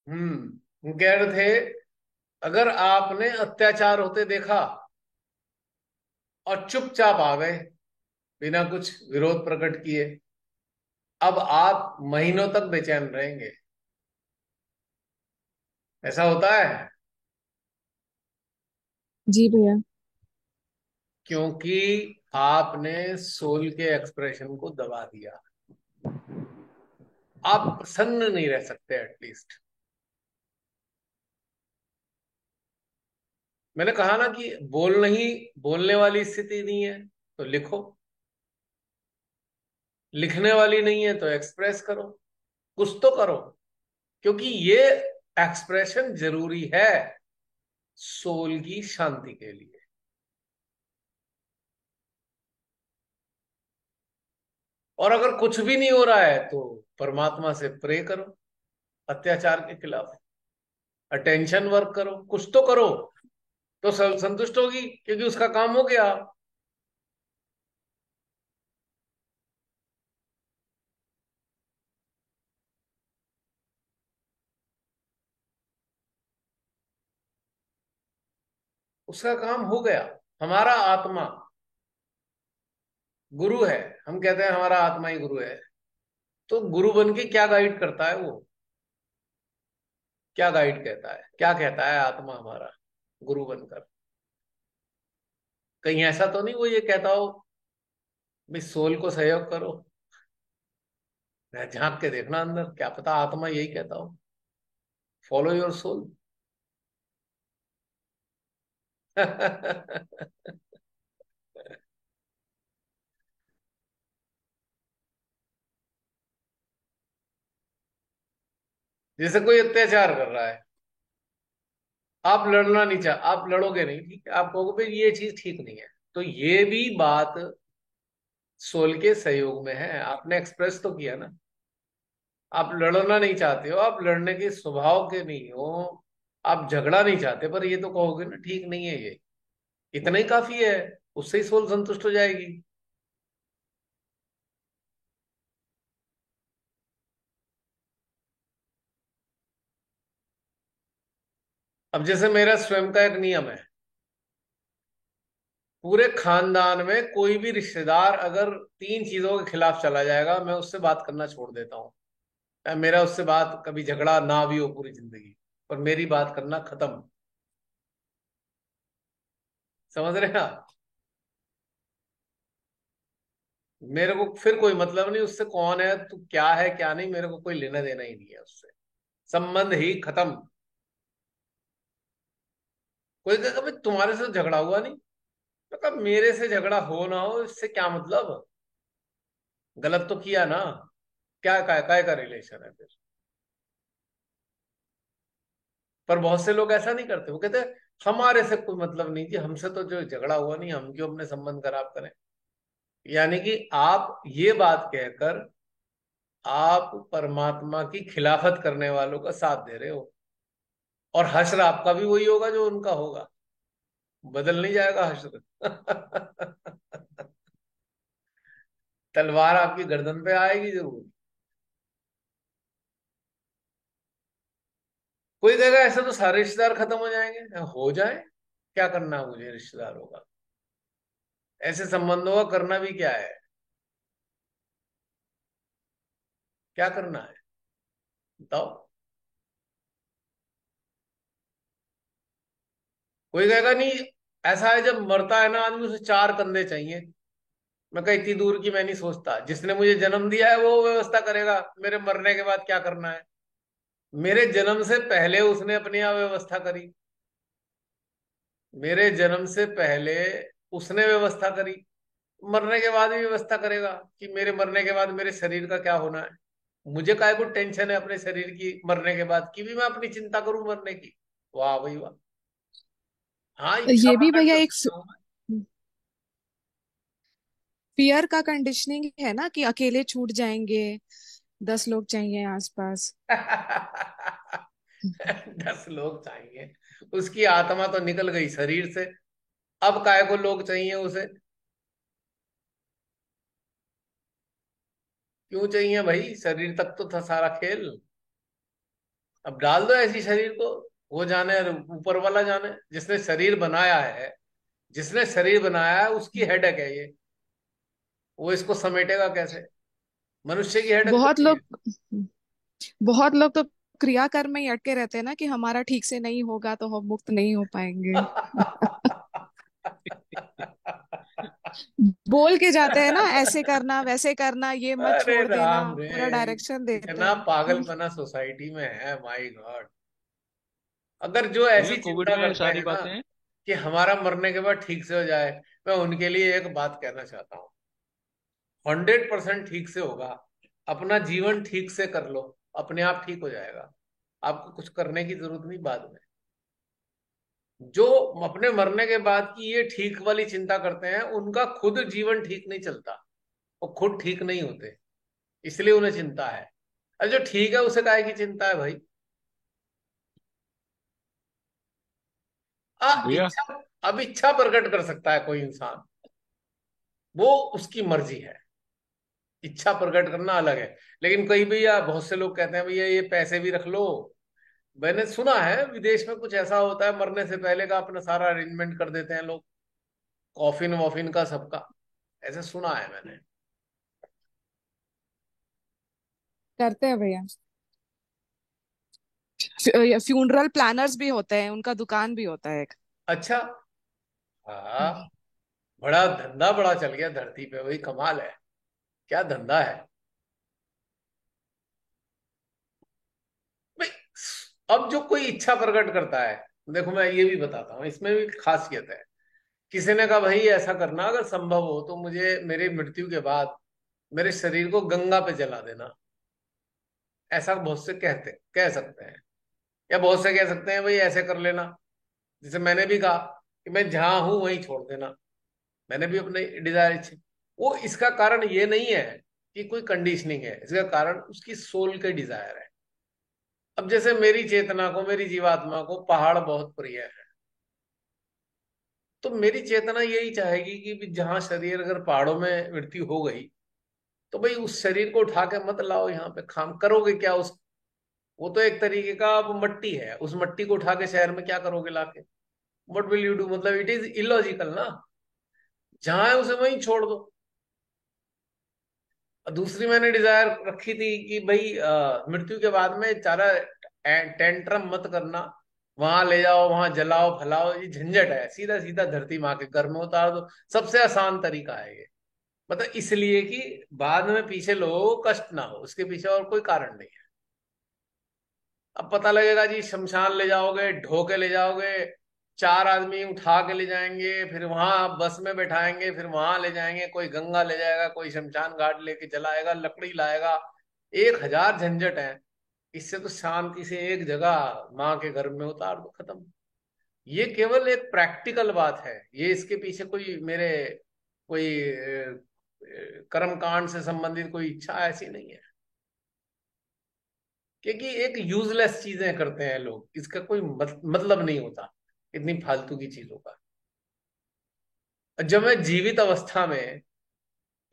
वो कह रहे थे, अगर आपने अत्याचार होते देखा और चुपचाप आ गए बिना कुछ विरोध प्रकट किए, अब आप महीनों तक बेचैन रहेंगे। ऐसा होता है जी भैया। क्योंकि आपने सोल के एक्सप्रेशन को दबा दिया। आप प्रसन्न नहीं रह सकते एटलीस्ट। मैंने कहा ना कि बोलने वाली स्थिति नहीं है तो लिखो, लिखने वाली नहीं है तो एक्सप्रेस करो, कुछ तो करो, क्योंकि ये एक्सप्रेशन जरूरी है सोल की शांति के लिए। और अगर कुछ भी नहीं हो रहा है तो परमात्मा से प्रे करो अत्याचार के खिलाफ, अटेंशन वर्क करो, कुछ तो करो, तो संतुष्ट होगी क्योंकि उसका काम हो गया। उसका काम हो गया। हमारा आत्मा गुरु है। हम कहते हैं हमारा आत्मा ही गुरु है। तो गुरु बन के क्या गाइड करता है वो? क्या गाइड कहता है, क्या कहता है आत्मा हमारा गुरु बनकर? कहीं ऐसा तो नहीं वो ये कहता हो भाई सोल को सहयोग करो? झांक के देखना अंदर, क्या पता आत्मा यही कहता हो, फॉलो योर सोल। जैसे कोई अत्याचार कर रहा है, आप लड़ना नहीं चाह, आप लड़ोगे नहीं, ठीक है, आप कहोगे भाई ये चीज ठीक नहीं है, तो ये भी बात सोल के सहयोग में है। आपने एक्सप्रेस तो किया ना। आप लड़ना नहीं चाहते हो, आप लड़ने के स्वभाव के नहीं हो, आप झगड़ा नहीं चाहते, पर ये तो कहोगे ना ठीक नहीं है ये, इतना ही काफी है, उससे ही सोल संतुष्ट हो जाएगी। अब जैसे मेरा स्वयं का एक नियम है, पूरे खानदान में कोई भी रिश्तेदार अगर तीन चीजों के खिलाफ चला जाएगा, मैं उससे बात करना छोड़ देता हूँ। मेरा उससे बात कभी झगड़ा ना भी हो पूरी जिंदगी, पर मेरी बात करना खत्म। समझ रहे हैं आप? मेरे को फिर कोई मतलब नहीं उससे, कौन है तू, क्या है क्या नहीं, मेरे को कोई लेना देना ही नहीं है उससे, संबंध ही खत्म। कोई कहेगा भाई तुम्हारे से झगड़ा हुआ नहीं, तो कब मेरे से झगड़ा हो ना हो इससे क्या मतलब, गलत तो किया ना, क्या काय का रिलेशन है फिर? पर बहुत से लोग ऐसा नहीं करते, वो कहते हैं हमारे से कोई मतलब नहीं जी, हमसे तो जो झगड़ा हुआ नहीं, हम क्यों अपने संबंध खराब करें। यानी कि आप ये बात कहकर आप परमात्मा की खिलाफत करने वालों का साथ दे रहे हो, और हश्र आपका भी वही होगा जो उनका होगा, बदल नहीं जाएगा हश्र। तलवार आपकी गर्दन पे आएगी जरूर। कोई कहेगा ऐसा तो सारे रिश्तेदार खत्म हो जाएंगे, हो जाए, क्या करना है मुझे रिश्तेदारों का, ऐसे संबंधों का करना भी क्या है, क्या करना है बताओ? कोई कहेगा नहीं, ऐसा है जब मरता है ना आदमी उसे चार कंधे चाहिए। मैं कहा इतनी दूर की मैं नहीं सोचता, जिसने मुझे जन्म दिया है वो व्यवस्था करेगा मेरे मरने के बाद क्या करना है। मेरे जन्म से पहले उसने अपनी यहाँ व्यवस्था करी, मेरे जन्म से पहले उसने व्यवस्था करी, मरने के बाद भी व्यवस्था करेगा कि मेरे मरने के बाद मेरे शरीर का क्या होना है। मुझे काय को टेंशन है अपने शरीर की मरने के बाद की भी मैं अपनी चिंता करूं मरने की? वाह भाई वाह। हाँ इच्छा ये भी प्रकट भैया कर एक सकता हूँ मैं। फियर का कंडीशनिंग है ना कि अकेले छूट जाएंगे, 10 लोग चाहिए आसपास। 10 लोग चाहिए, उसकी आत्मा तो निकल गई शरीर से, अब काय को लोग चाहिए उसे? क्यों चाहिए भाई, शरीर तक तो था सारा खेल। अब डाल दो ऐसी शरीर को, वो जाने, ऊपर वाला जाने, जिसने शरीर बनाया है, जिसने शरीर बनाया है उसकी हेडेक है ये, वो इसको समेटेगा कैसे? मनुष्य की हेडेक बहुत थोड़ी है। लोग बहुत लोग तो क्रियाकर्म में ही अटके रहते हैं ना, कि हमारा ठीक से नहीं होगा तो हम मुक्त नहीं हो पाएंगे। बोल के जाते हैं ना, ऐसे करना वैसे करना, ये मत अरे छोड़ देना, राम रे, पूरा डायरेक्शन देते इतना हैं। पागलपना सोसाइटी में है, माय गॉड। अगर जो भैया ऐसी कोविड चिंता में करते सारी हैं ना बातें। कि हमारा मरने के बाद ठीक से हो जाए, मैं उनके लिए एक बात कहना चाहता हूँ, 100% ठीक से होगा। अपना जीवन ठीक से कर लो, अपने आप ठीक हो जाएगा। आपको कुछ करने की जरूरत नहीं बाद में। जो अपने मरने के बाद की ये ठीक वाली चिंता करते हैं, उनका खुद जीवन ठीक नहीं चलता, वो खुद ठीक नहीं होते, इसलिए उन्हें चिंता है। और जो ठीक है उसे काहे की चिंता है भाई? भैया इच्छा, अब इच्छा प्रकट कर सकता है कोई इंसान, वो उसकी मर्जी है। इच्छा प्रकट करना अलग है। लेकिन कई भैया, बहुत से लोग कहते हैं भैया ये पैसे भी रख लो। मैंने सुना है विदेश में कुछ ऐसा होता है, मरने से पहले का अपना सारा अरेंजमेंट कर देते हैं लोग, कॉफिन वॉफिन का सबका, ऐसे सुना है मैंने। करते हैं भैया। फ्यूनरल प्लानर्स भी होते हैं, उनका दुकान भी होता है एक। अच्छा। हाँ, बड़ा धंधा बड़ा चल गया धरती पे, वही कमाल है। क्या धंधा है भाई। अब जो कोई इच्छा प्रकट करता है, देखो मैं ये भी बताता हूँ, इसमें भी खासियत है। किसी ने कहा भाई ऐसा करना, अगर संभव हो तो मुझे मेरी मृत्यु के बाद मेरे शरीर को गंगा पे जला देना। ऐसा बहुत से कह सकते हैं, या बहुत से कह सकते हैं भाई ऐसे कर लेना, जैसे मैंने भी कहा कि मैं जहां हूं वहीं छोड़ देना। मैंने भी अपने डिजायर इच्छे, वो इसका कारण ये नहीं है कि कोई कंडीशनिंग है, इसका कारण उसकी सोल के डिजायर है। अब जैसे मेरी चेतना को, मेरी जीवात्मा को पहाड़ बहुत प्रिय है, तो मेरी चेतना यही चाहेगी कि भी जहां शरीर, अगर पहाड़ों में मृत्यु हो गई, तो भाई उस शरीर को उठा के मत लाओ यहाँ पे, खाम करोगे क्या उस, वो तो एक तरीके का अब मट्टी है, उस मट्टी को उठा के शहर में क्या करोगे लाके? What will you do? मतलब इट इज इलॉजिकल ना। जहां है उसे वहीं छोड़ दो। और दूसरी मैंने डिजायर रखी थी कि भाई मृत्यु के बाद में चारा टेंट्रम मत करना, वहां ले जाओ, वहां जलाओ फलाओ, ये झंझट है, सीधा सीधा धरती माँ के घर में उतार दो। सबसे आसान तरीका है ये। मतलब इसलिए कि बाद में पीछे लोगों को कष्ट ना हो, उसके पीछे और कोई कारण नहीं है। अब पता लगेगा जी, शमशान ले जाओगे, ढो के ले जाओगे, चार आदमी उठा के ले जाएंगे, फिर वहां बस में बैठाएंगे, फिर वहां ले जाएंगे, कोई गंगा ले जाएगा, कोई शमशान घाट लेके चलाएगा, लकड़ी लाएगा, 1,000 झंझट है। इससे तो शांति से एक जगह माँ के घर में उतार दो, खत्म। ये केवल एक प्रैक्टिकल बात है, ये इसके पीछे कोई मेरे कोई कर्म कांड से संबंधित कोई इच्छा ऐसी नहीं है। क्योंकि एक यूजलेस चीजें करते हैं लोग, इसका कोई मतलब नहीं होता इतनी फालतू की चीजों का। जब मैं जीवित अवस्था में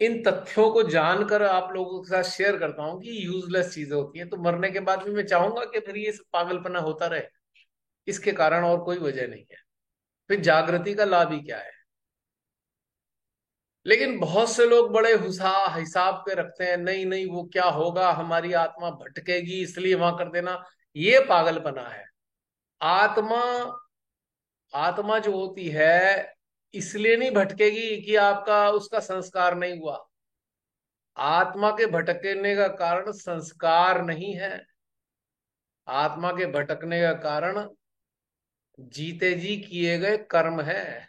इन तथ्यों को जानकर आप लोगों के साथ शेयर करता हूं कि यूजलेस चीजें होती हैं, तो मरने के बाद भी मैं चाहूंगा कि फिर ये सब पागलपना होता रहे। इसके कारण और कोई वजह नहीं है, फिर जागृति का लाभ ही क्या है? लेकिन बहुत से लोग बड़े हिसाब पे रखते हैं, नहीं नहीं वो क्या होगा, हमारी आत्मा भटकेगी इसलिए वहां कर देना। ये पागलपना है। आत्मा, आत्मा जो होती है इसलिए नहीं भटकेगी कि आपका उसका संस्कार नहीं हुआ। आत्मा के भटकने का कारण संस्कार नहीं है, आत्मा के भटकने का कारण जीते जी किए गए कर्म है।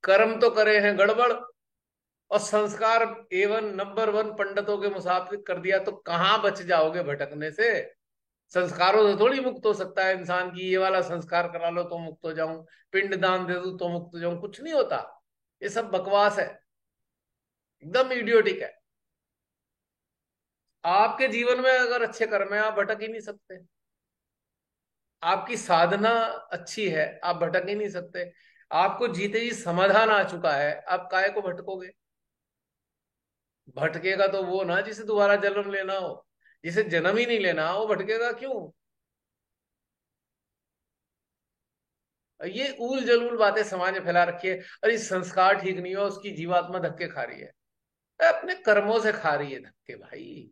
कर्म तो करे हैं गड़बड़, और संस्कार एवन नंबर वन पंडितों के मुताबिक कर दिया, तो कहां बच जाओगे भटकने से? संस्कारों से थोड़ी मुक्त हो सकता है इंसान की ये वाला संस्कार करा लो तो मुक्त हो जाऊं, पिंड दान दे दूं तो मुक्त हो जाऊं, कुछ नहीं होता। ये सब बकवास है, एकदम इडियोटिक है। आपके जीवन में अगर अच्छे कर्म है, आप भटक ही नहीं सकते। आपकी साधना अच्छी है, आप भटक ही नहीं सकते। आपको जीते जी समाधान आ चुका है, आप काहे को भटकोगे? भटकेगा तो वो ना जिसे दोबारा जन्म लेना हो। जिसे जन्म ही नहीं लेना वो भटकेगा क्यों? ये ऊल जलूल बातें समाज में फैला रखी है। अरे संस्कार ठीक नहीं हुआ, उसकी जीवात्मा धक्के खा रही है। अपने कर्मों से खा रही है धक्के भाई।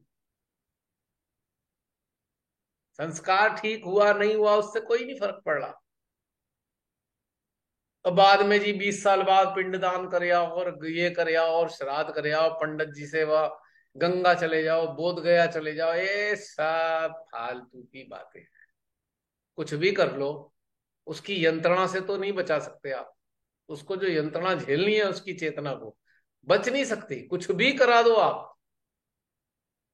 संस्कार ठीक हुआ नहीं हुआ उससे कोई नहीं फर्क पड़ रहा। और बाद में जी 20 साल बाद पिंडदान करे आओ और ये करे आओ और श्राद्ध करे आओ पंडित जी से, वह गंगा चले जाओ, बोध गया चले जाओ, ये सब फालतू की बातें हैं। कुछ भी कर लो, उसकी यंत्रणा से तो नहीं बचा सकते आप। उसको जो यंत्रणा झेलनी है उसकी चेतना को, बच नहीं सकती। कुछ भी करा दो आप,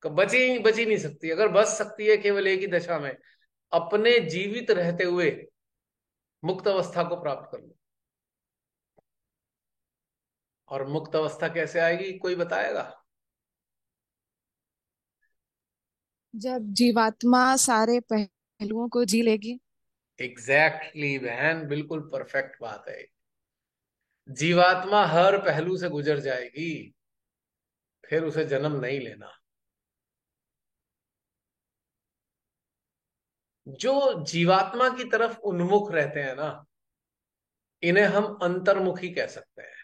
बच ही नहीं सकती। अगर बच सकती है केवल एक ही दशा में, अपने जीवित रहते हुए मुक्त अवस्था को प्राप्त कर लो। और मुक्त अवस्था कैसे आएगी कोई बताएगा? जब जीवात्मा सारे पहलुओं को जी लेगी। एग्जैक्टली बहन, बिल्कुल परफेक्ट बात है। जीवात्मा हर पहलू से गुजर जाएगी, फिर उसे जन्म नहीं लेना। जो जीवात्मा की तरफ उन्मुख रहते हैं ना, इन्हें हम अंतर्मुखी कह सकते हैं।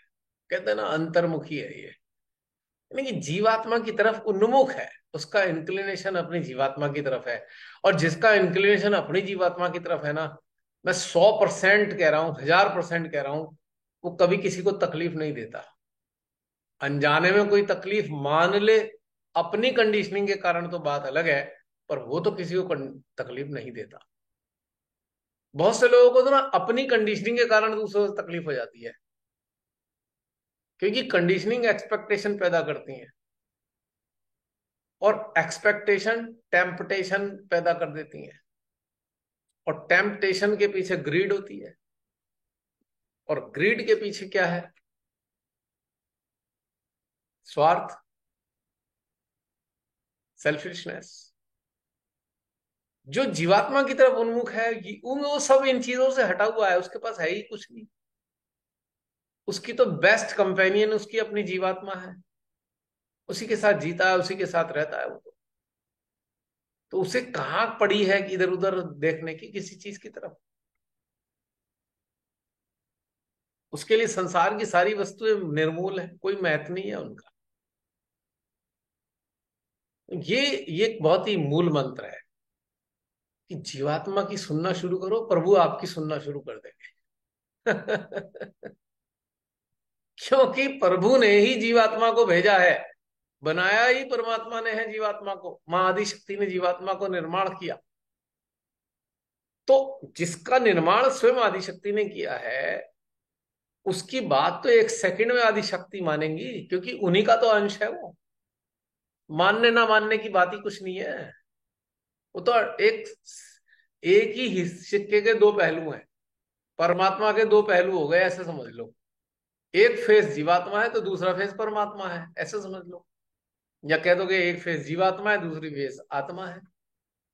कहते हैं ना अंतर्मुखी है ये, यानी कि जीवात्मा की तरफ उन्मुख है। उसका इंक्लिनेशन अपनी जीवात्मा की तरफ है। और जिसका इंक्लिनेशन अपनी जीवात्मा की तरफ है ना, मैं 100% कह रहा हूं, 1000% कह रहा हूं, वो कभी किसी को तकलीफ नहीं देता। अनजाने में कोई तकलीफ मान ले अपनी कंडीशनिंग के कारण तो बात अलग है, पर वो तो किसी को तकलीफ नहीं देता। बहुत से लोगों को तो ना अपनी कंडीशनिंग के कारण दूसरों से तकलीफ हो जाती है, क्योंकि कंडीशनिंग एक्सपेक्टेशन पैदा करती है, और एक्सपेक्टेशन टेम्पटेशन पैदा कर देती है। और टेम्पटेशन के पीछे ग्रीड होती है, और ग्रीड के पीछे क्या है? स्वार्थ, सेल्फिशनेस। जो जीवात्मा की तरफ उन्मुख है वो सब इन चीजों से हटा हुआ है, उसके पास है ही कुछ नहीं। उसकी तो बेस्ट कंपेनियन उसकी अपनी जीवात्मा है, उसी के साथ जीता है, उसी के साथ रहता है वो। तो उसे कहाँ पड़ी है कि इधर उधर देखने की किसी चीज की तरफ? उसके लिए संसार की सारी वस्तुएं निर्मूल है, कोई महत्व नहीं है उनका। ये एक बहुत ही मूल मंत्र है कि जीवात्मा की सुनना शुरू करो, प्रभु आपकी सुनना शुरू कर देंगे। क्योंकि प्रभु ने ही जीवात्मा को भेजा है, बनाया ही परमात्मा ने है जीवात्मा को, मां आदि शक्ति ने जीवात्मा को निर्माण किया। तो जिसका निर्माण स्वयं आदि शक्ति ने किया है, उसकी बात तो एक सेकंड में आदि शक्ति मानेंगी, क्योंकि उन्हीं का तो अंश है वो। मानने ना मानने की बात ही कुछ नहीं है। वो तो एक एक ही सिक्के के दो पहलू हैं। परमात्मा के दो पहलू हो गए ऐसे समझ लो। एक फेस जीवात्मा है तो दूसरा फेस परमात्मा है, ऐसे समझ लो। या कह दोगे एक फेस जीवात्मा है दूसरी फेस आत्मा है,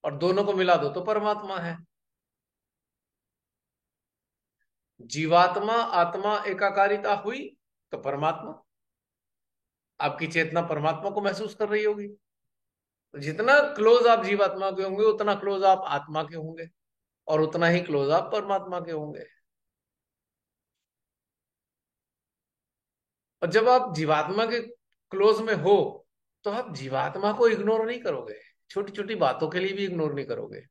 और दोनों को मिला दो तो परमात्मा है। जीवात्मा आत्मा एकाकारिता हुई तो परमात्मा, आपकी चेतना परमात्मा को महसूस कर रही होगी। तो जितना क्लोज आप जीवात्मा के होंगे उतना क्लोज आप आत्मा के होंगे, और उतना ही क्लोज आप परमात्मा के होंगे। और जब आप जीवात्मा के क्लोज में हो, तो आप जीवात्मा को इग्नोर नहीं करोगे। छोटी छोटी बातों के लिए भी इग्नोर नहीं करोगे।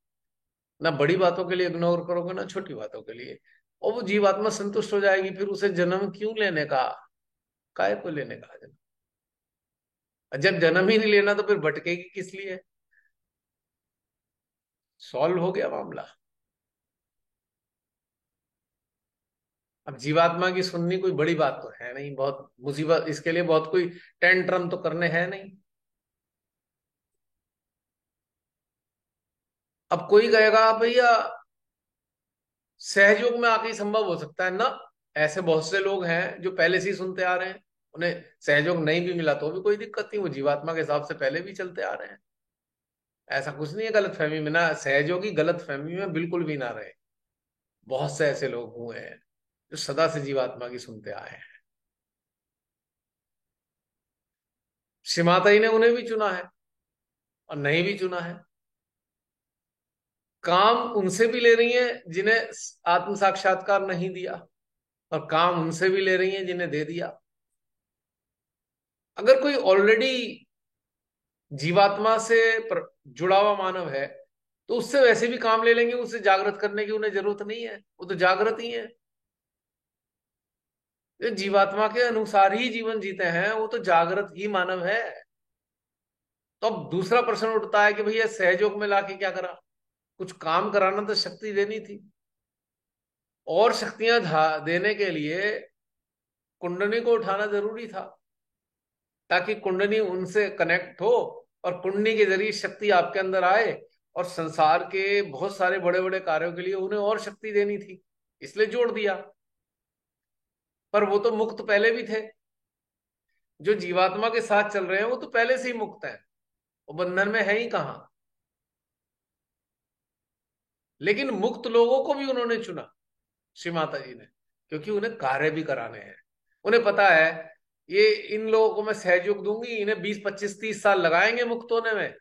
ना बड़ी बातों के लिए इग्नोर करोगे, ना छोटी बातों के लिए। और वो जीवात्मा संतुष्ट हो जाएगी, फिर उसे जन्म क्यों लेने का? काय को लेने का जन्म? जब जन्म ही नहीं लेना तो फिर भटकेगी किस लिए? सॉल्व हो गया मामला। अब जीवात्मा की सुननी कोई बड़ी बात तो है नहीं, बहुत मुसीबत इसके लिए बहुत कोई टेंट्रम तो करने हैं नहीं। अब कोई कहेगा भैया सहयोग में आके ही संभव हो सकता है ना। ऐसे बहुत से लोग हैं जो पहले से ही सुनते आ रहे हैं, उन्हें सहयोग नहीं भी मिला तो भी कोई दिक्कत नहीं, वो जीवात्मा के हिसाब से पहले भी चलते आ रहे हैं। ऐसा कुछ नहीं है गलत फहमी में, ना सहयोगी गलत फहमी में बिल्कुल भी ना रहे। बहुत से ऐसे लोग हुए हैं जो सदा से जीवात्मा की सुनते आए हैं। श्रीमाता जी ने उन्हें भी चुना है। और नहीं भी चुना है। काम उनसे भी ले रही हैं जिन्हें आत्म साक्षात्कार नहीं दिया, और काम उनसे भी ले रही हैं जिन्हें दे दिया। अगर कोई ऑलरेडी जीवात्मा से जुड़ा हुआ मानव है, तो उससे वैसे भी काम ले लेंगे, उससे जागृत करने की उन्हें जरूरत नहीं है, वो तो जागृत ही है। ये जीवात्मा के अनुसार ही जीवन जीते हैं, वो तो जागृत ही मानव है। तो अब दूसरा प्रश्न उठता है कि भैया सहयोग में लाके क्या करा? कुछ काम कराना तो शक्ति देनी थी, और शक्तियां देने के लिए कुंडली को उठाना जरूरी था, ताकि कुंडली उनसे कनेक्ट हो, और कुंडली के जरिए शक्ति आपके अंदर आए, और संसार के बहुत सारे बड़े बड़े कार्यों के लिए उन्हें और शक्ति देनी थी, इसलिए जोड़ दिया। पर वो तो मुक्त पहले भी थे। जो जीवात्मा के साथ चल रहे हैं वो तो पहले से ही मुक्त है, वो बंधन में है ही कहाँ। लेकिन मुक्त लोगों को भी उन्होंने चुना, श्री माता जी ने, क्योंकि उन्हें कार्य भी कराने हैं। उन्हें पता है ये इन लोगों को मैं सहयोग दूंगी, इन्हें 20 25 30 साल लगाएंगे मुक्त होने में,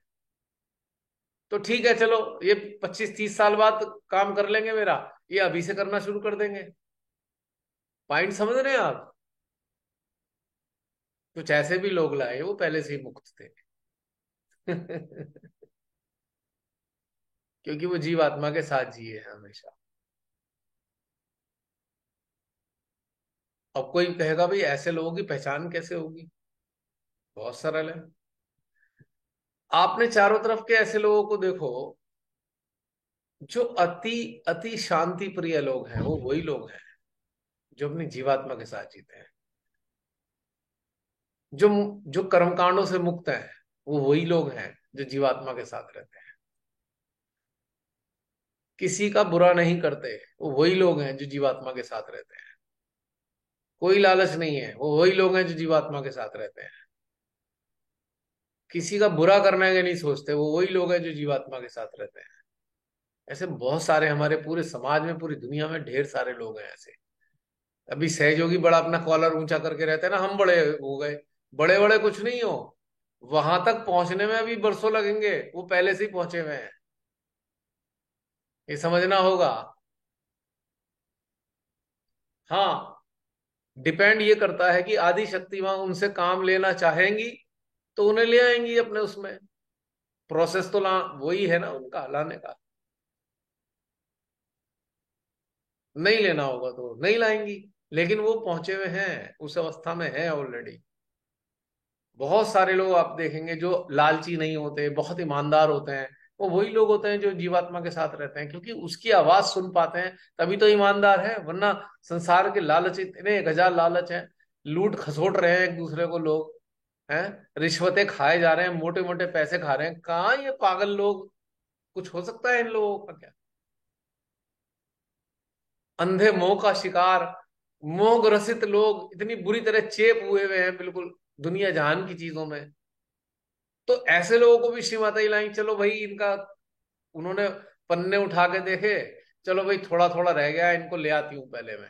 तो ठीक है चलो, ये 25 30 साल बाद काम कर लेंगे मेरा, ये अभी से करना शुरू कर देंगे। पॉइंट समझ रहे हैं आप? कुछ ऐसे भी लोग लाए वो पहले से ही मुक्त थे। क्योंकि वो जीवात्मा के साथ जिए हैं हमेशा। अब कोई कहेगा भाई ऐसे लोगों की पहचान कैसे होगी? बहुत सरल है। आपने चारों तरफ के ऐसे लोगों को देखो, जो अति अति शांति प्रिय लोग हैं, वो वही लोग हैं जो अपनी जीवात्मा के साथ जीते हैं। जो जो कर्मकांडों से मुक्त हैं, वो वही लोग हैं जो जीवात्मा के साथ रहते हैं। किसी का बुरा नहीं करते, वो वही लोग हैं जो जीवात्मा के साथ रहते हैं। कोई लालच नहीं है, वो वही लोग हैं जो जीवात्मा के साथ रहते हैं। किसी का बुरा करने के नहीं सोचते, वो वही लोग हैं जो जीवात्मा के साथ रहते हैं। ऐसे बहुत सारे हमारे पूरे समाज में, पूरी दुनिया में ढेर सारे लोग हैं ऐसे। अभी सहयोगी बड़ा अपना कॉलर ऊंचा करके रहते हैं ना, हम बड़े हो गए। बड़े बड़े कुछ नहीं हो, वहां तक पहुंचने में अभी बरसों लगेंगे, वो पहले से ही पहुंचे हुए हैं। ये समझना होगा। हाँ, डिपेंड ये करता है कि आदि शक्ति वहां उनसे काम लेना चाहेंगी, तो उन्हें ले आएंगी अपने उसमें। प्रोसेस तो ला वही है ना उनका लाने का। नहीं लेना होगा तो नहीं लाएंगी। लेकिन वो पहुंचे हुए हैं, उस अवस्था में है ऑलरेडी। बहुत सारे लोग आप देखेंगे जो लालची नहीं होते, बहुत ईमानदार होते हैं, वो वही लोग होते हैं जो जीवात्मा के साथ रहते हैं, क्योंकि उसकी आवाज सुन पाते हैं, तभी तो ईमानदार है। वरना संसार के लालच इतने गजा लालच हैं, लूट खसोट रहे हैं एक दूसरे को लोग, हैं, रिश्वतें खाए जा रहे हैं, मोटे मोटे पैसे खा रहे हैं। कहाँ ये पागल लोग, कुछ हो सकता है इन लोगों का क्या? अंधे मोह का शिकार, मोह ग्रसित लोग इतनी बुरी तरह चेप हुए हुए हैं बिल्कुल दुनिया जहान की चीजों में। तो ऐसे लोगों को भी श्री माता जी लाई, चलो भाई इनका, उन्होंने पन्ने उठा के देखे, चलो भाई थोड़ा थोड़ा रह गया, इनको ले आती हूँ पहले मैं।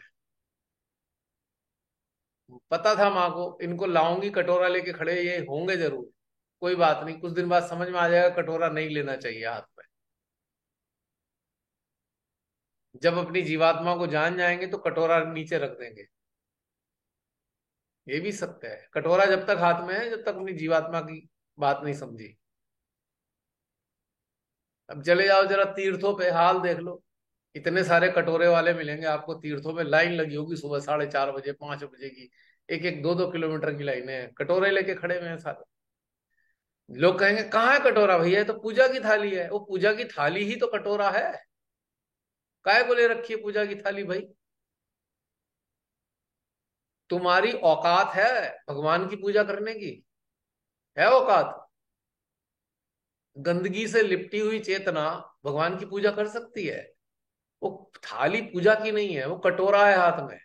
पता था माँ को इनको लाऊंगी, कटोरा लेके खड़े ये होंगे जरूर। कोई बात नहीं, कुछ दिन बाद समझ में आ जाएगा कटोरा नहीं लेना चाहिए हाथ में। जब अपनी जीवात्मा को जान जाएंगे तो कटोरा नीचे रख देंगे। ये भी सत्य है, कटोरा जब तक हाथ में है, जब तक अपनी जीवात्मा की बात नहीं समझी। अब चले जाओ जरा तीर्थों पे, हाल देख लो। इतने सारे कटोरे वाले मिलेंगे आपको तीर्थों में, लाइन लगी होगी सुबह 4:30 बजे 5 बजे की। एक एक 2 2 किलोमीटर की लाइनें हैं, कटोरे लेके खड़े हुए हैं सारे। लोग कहेंगे कहाँ है कटोरा भैया, ये तो पूजा की थाली है। वो पूजा की थाली ही तो कटोरा है। काय को ले रखी है पूजा की थाली भाई? तुम्हारी औकात है भगवान की पूजा करने की? है औकात? गंदगी से लिपटी हुई चेतना भगवान की पूजा कर सकती है? वो थाली पूजा की नहीं है, वो कटोरा है हाथ में।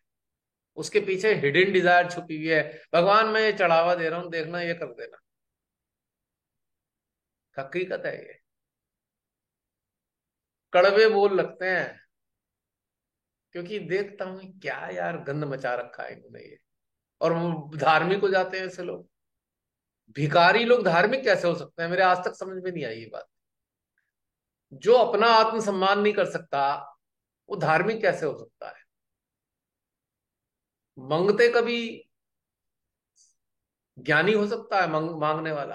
उसके पीछे हिडन डिजायर छुपी हुई है, भगवान मैं ये चढ़ावा दे रहा हूं, देखना ये कर देना। हकीकत है ये। कड़वे बोल लगते हैं, क्योंकि देखता हूं क्या यार गंद मचा रखा है इन्होंने ये। और वो धार्मिक हो जाते हैं ऐसे लोग। भिखारी लोग धार्मिक कैसे हो सकते हैं, मेरे आज तक समझ में नहीं आई ये बात। जो अपना आत्मसम्मान नहीं कर सकता वो धार्मिक कैसे हो सकता है? मंगते कभी ज्ञानी हो सकता है मांगने वाला?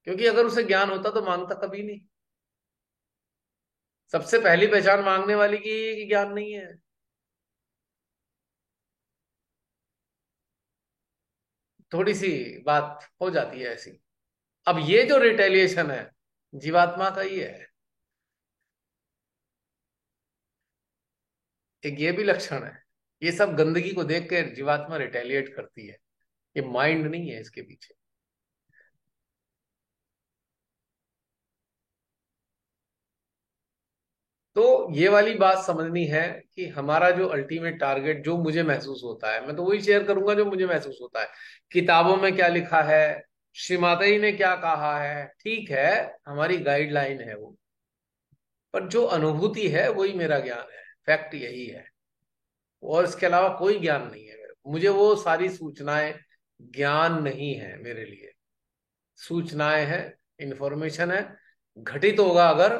क्योंकि अगर उसे ज्ञान होता तो मांगता कभी नहीं। सबसे पहली पहचान मांगने वाली की ये है कि ज्ञान नहीं है। थोड़ी सी बात हो जाती है ऐसी। अब ये जो रिटेलिएशन है जीवात्मा का ही है। एक ये भी लक्षण है। ये सब गंदगी को देख के जीवात्मा रिटेलिएट करती है। ये माइंड नहीं है इसके पीछे। तो ये वाली बात समझनी है कि हमारा जो अल्टीमेट टारगेट जो मुझे महसूस होता है, मैं तो वही शेयर करूंगा जो मुझे महसूस होता है। किताबों में क्या लिखा है, श्रीमाता जी ने क्या कहा है, ठीक है, हमारी गाइडलाइन है वो। पर जो अनुभूति है वही मेरा ज्ञान है। फैक्ट यही है। और इसके अलावा कोई ज्ञान नहीं है मेरे को। मुझे वो सारी सूचनाएं ज्ञान नहीं है मेरे लिए। सूचनाएं हैं, इंफॉर्मेशन है। घटित होगा अगर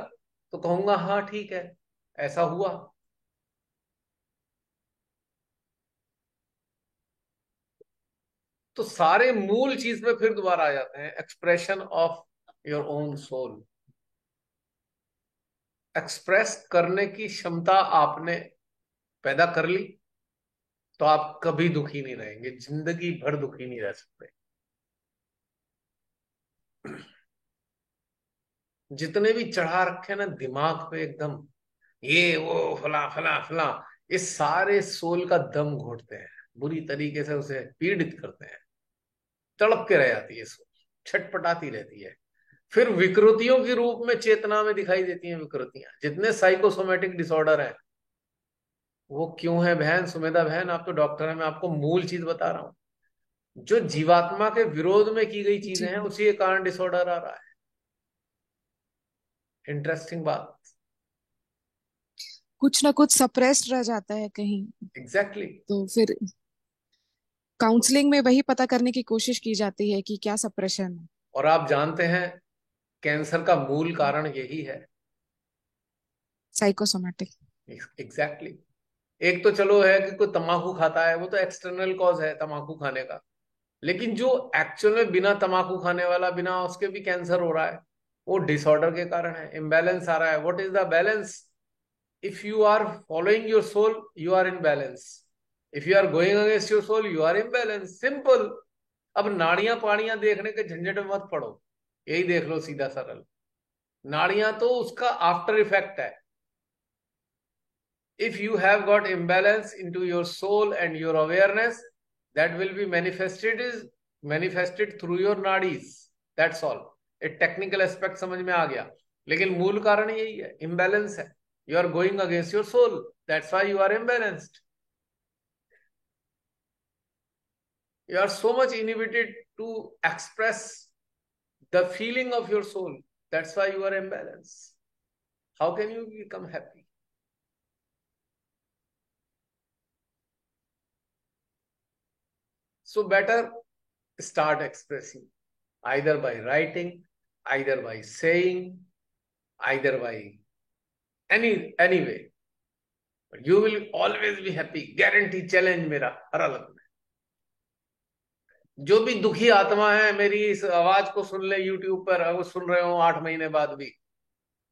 तो कहूंगा हाँ ठीक है, ऐसा हुआ। तो सारे मूल चीज में फिर दोबारा आ जाते हैं, expression of your own soul. Express करने की क्षमता आपने पैदा कर ली तो आप कभी दुखी नहीं रहेंगे, जिंदगी भर दुखी नहीं रह सकते। जितने भी चढ़ा रखे ना दिमाग पे एकदम, ये वो फला फला फला, इस सारे सोल का दम घोटते हैं, बुरी तरीके से उसे पीड़ित करते हैं। तड़प के रह जाती है सोल, छटपटाती रहती है। फिर विकृतियों के रूप में चेतना में दिखाई देती हैं विकृतियां। जितने साइकोसोमेटिक डिसऑर्डर हैं वो क्यों है बहन सुमेधा बहन, आप तो डॉक्टर हैं, मैं आपको मूल चीज बता रहा हूं। जो जीवात्मा के विरोध में की गई चीजें जी। हैं उसी के कारण डिसऑर्डर आ रहा है। इंटरेस्टिंग बात। कुछ ना कुछ सप्रेस्ड रह जाता है कहीं। Exactly exactly। तो फिर काउंसलिंग में वही पता करने की कोशिश की जाती है कि क्या सप्रेशन है। और आप जानते हैं कैंसर का मूल कारण यही है। साइकोसोमेटिक। Exactly exactly। एक तो चलो है कि कोई तम्बाकू खाता है, वो तो एक्सटर्नल कॉज है तम्बाकू खाने का। लेकिन जो एक्चुअल में बिना तम्बाकू खाने वाला, बिना उसके भी कैंसर हो रहा है, वो डिसऑर्डर के कारण है। इम्बैलेंस आ रहा है। What is the balance? If you are following your soul you are in balance. If you are going against your soul you are in balance, simple. अब नाड़ियां पाड़ियां देखने के झंझट में मत पड़ो। यही देख लो सीधा सरल। नाड़ियां तो उसका आफ्टर इफेक्ट है। if you have got imbalance into your soul and your awareness, that will be manifested through your nadis. That's all। एक टेक्निकल एस्पेक्ट समझ में आ गया, लेकिन मूल कारण यही है, इम्बैलेंस है। You are going against your soul, that's why you are imbalanced. You are so much inhibited to express the feeling of your soul, that's why you are imbalance. How can you become happy? So better start expressing, either by writing, either by saying, either by any way. But you will always be happy. Guarantee challenge मेरा हर हालत में। जो भी दुखी आत्मा है मेरी इस आवाज को सुन ले यूट्यूब पर, अगर सुन रहे हो 8 महीने बाद भी,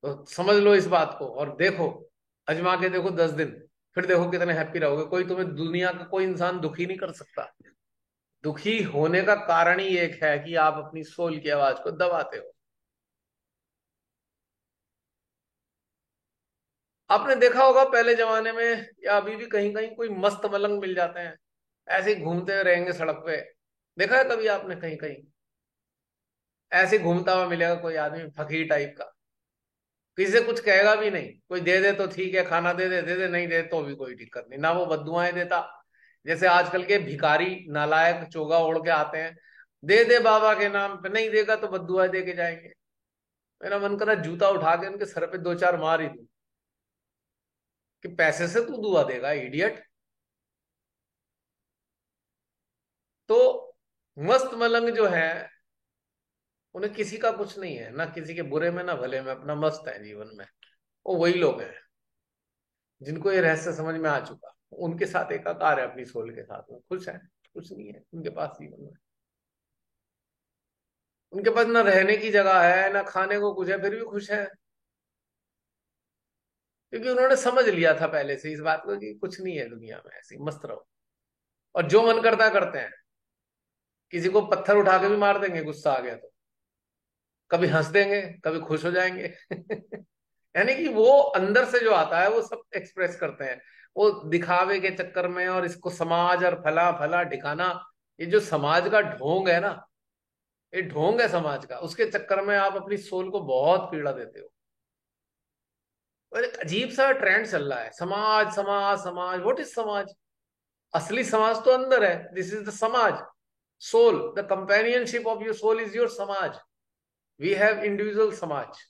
तो समझ लो इस बात को और देखो, अजमा के देखो 10 दिन, फिर देखो कितने हैप्पी रहोगे। कोई तुम्हें दुनिया का कोई इंसान दुखी नहीं कर सकता। दुखी होने का कारण ही एक है कि आप अपनी सोल की आवाज को दबाते हो। आपने देखा होगा पहले जमाने में या अभी भी कहीं कहीं कोई मस्त मलंग मिल जाते हैं, ऐसे ही घूमते रहेंगे सड़क पे। देखा है कभी आपने कहीं कहीं ऐसे घूमता हुआ मिलेगा कोई आदमी फकीर टाइप का? किसी से कुछ कहेगा भी नहीं, कोई दे दे तो ठीक है, खाना दे दे, दे दे नहीं दे तो भी कोई दिक्कत नहीं, ना वो बद्दुआएं देता। जैसे आजकल के भिखारी नालायक चोगा ओढ़ के आते हैं, दे दे बाबा के नाम पे, नहीं देगा तो बद्दुआएं दे के जाएंगे। मेरा मन करा जूता उठा के उनके सर पे दो चार मार ही दूं कि पैसे से तू दुआ देगा इडियट। तो मस्त मलंग जो है, उन्हें किसी का कुछ नहीं है, ना किसी के बुरे में ना भले में, अपना मस्त है जीवन में। वो वही लोग हैं जिनको ये रहस्य समझ में आ चुका, उनके साथ एकाकार है, अपनी सोल के साथ में खुश है। कुछ नहीं है उनके पास जीवन में। उनके पास ना रहने की जगह है, ना खाने को कुछ है, फिर भी खुश है। क्योंकि उन्होंने समझ लिया था पहले से इस बात को कि कुछ नहीं है दुनिया में, ऐसी मस्त रहो। और जो मन करता करते हैं। किसी को पत्थर उठा के भी मार देंगे गुस्सा आ गया तो। कभी हंस देंगे, कभी खुश हो जाएंगे। यानी कि वो अंदर से जो आता है वो सब एक्सप्रेस करते हैं। वो दिखावे के चक्कर में, और इसको समाज और फला फला ठिकाना, ये जो समाज का ढोंग है ना, ये ढोंग है समाज का, उसके चक्कर में आप अपनी सोल को बहुत पीड़ा देते हो। और एक अजीब सा ट्रेंड चल रहा है, समाज समाज समाज। व्हाट इज समाज? असली समाज तो अंदर है, this is the samaj. Soul, the companionship of your soul is your samaj. We have individual samaj.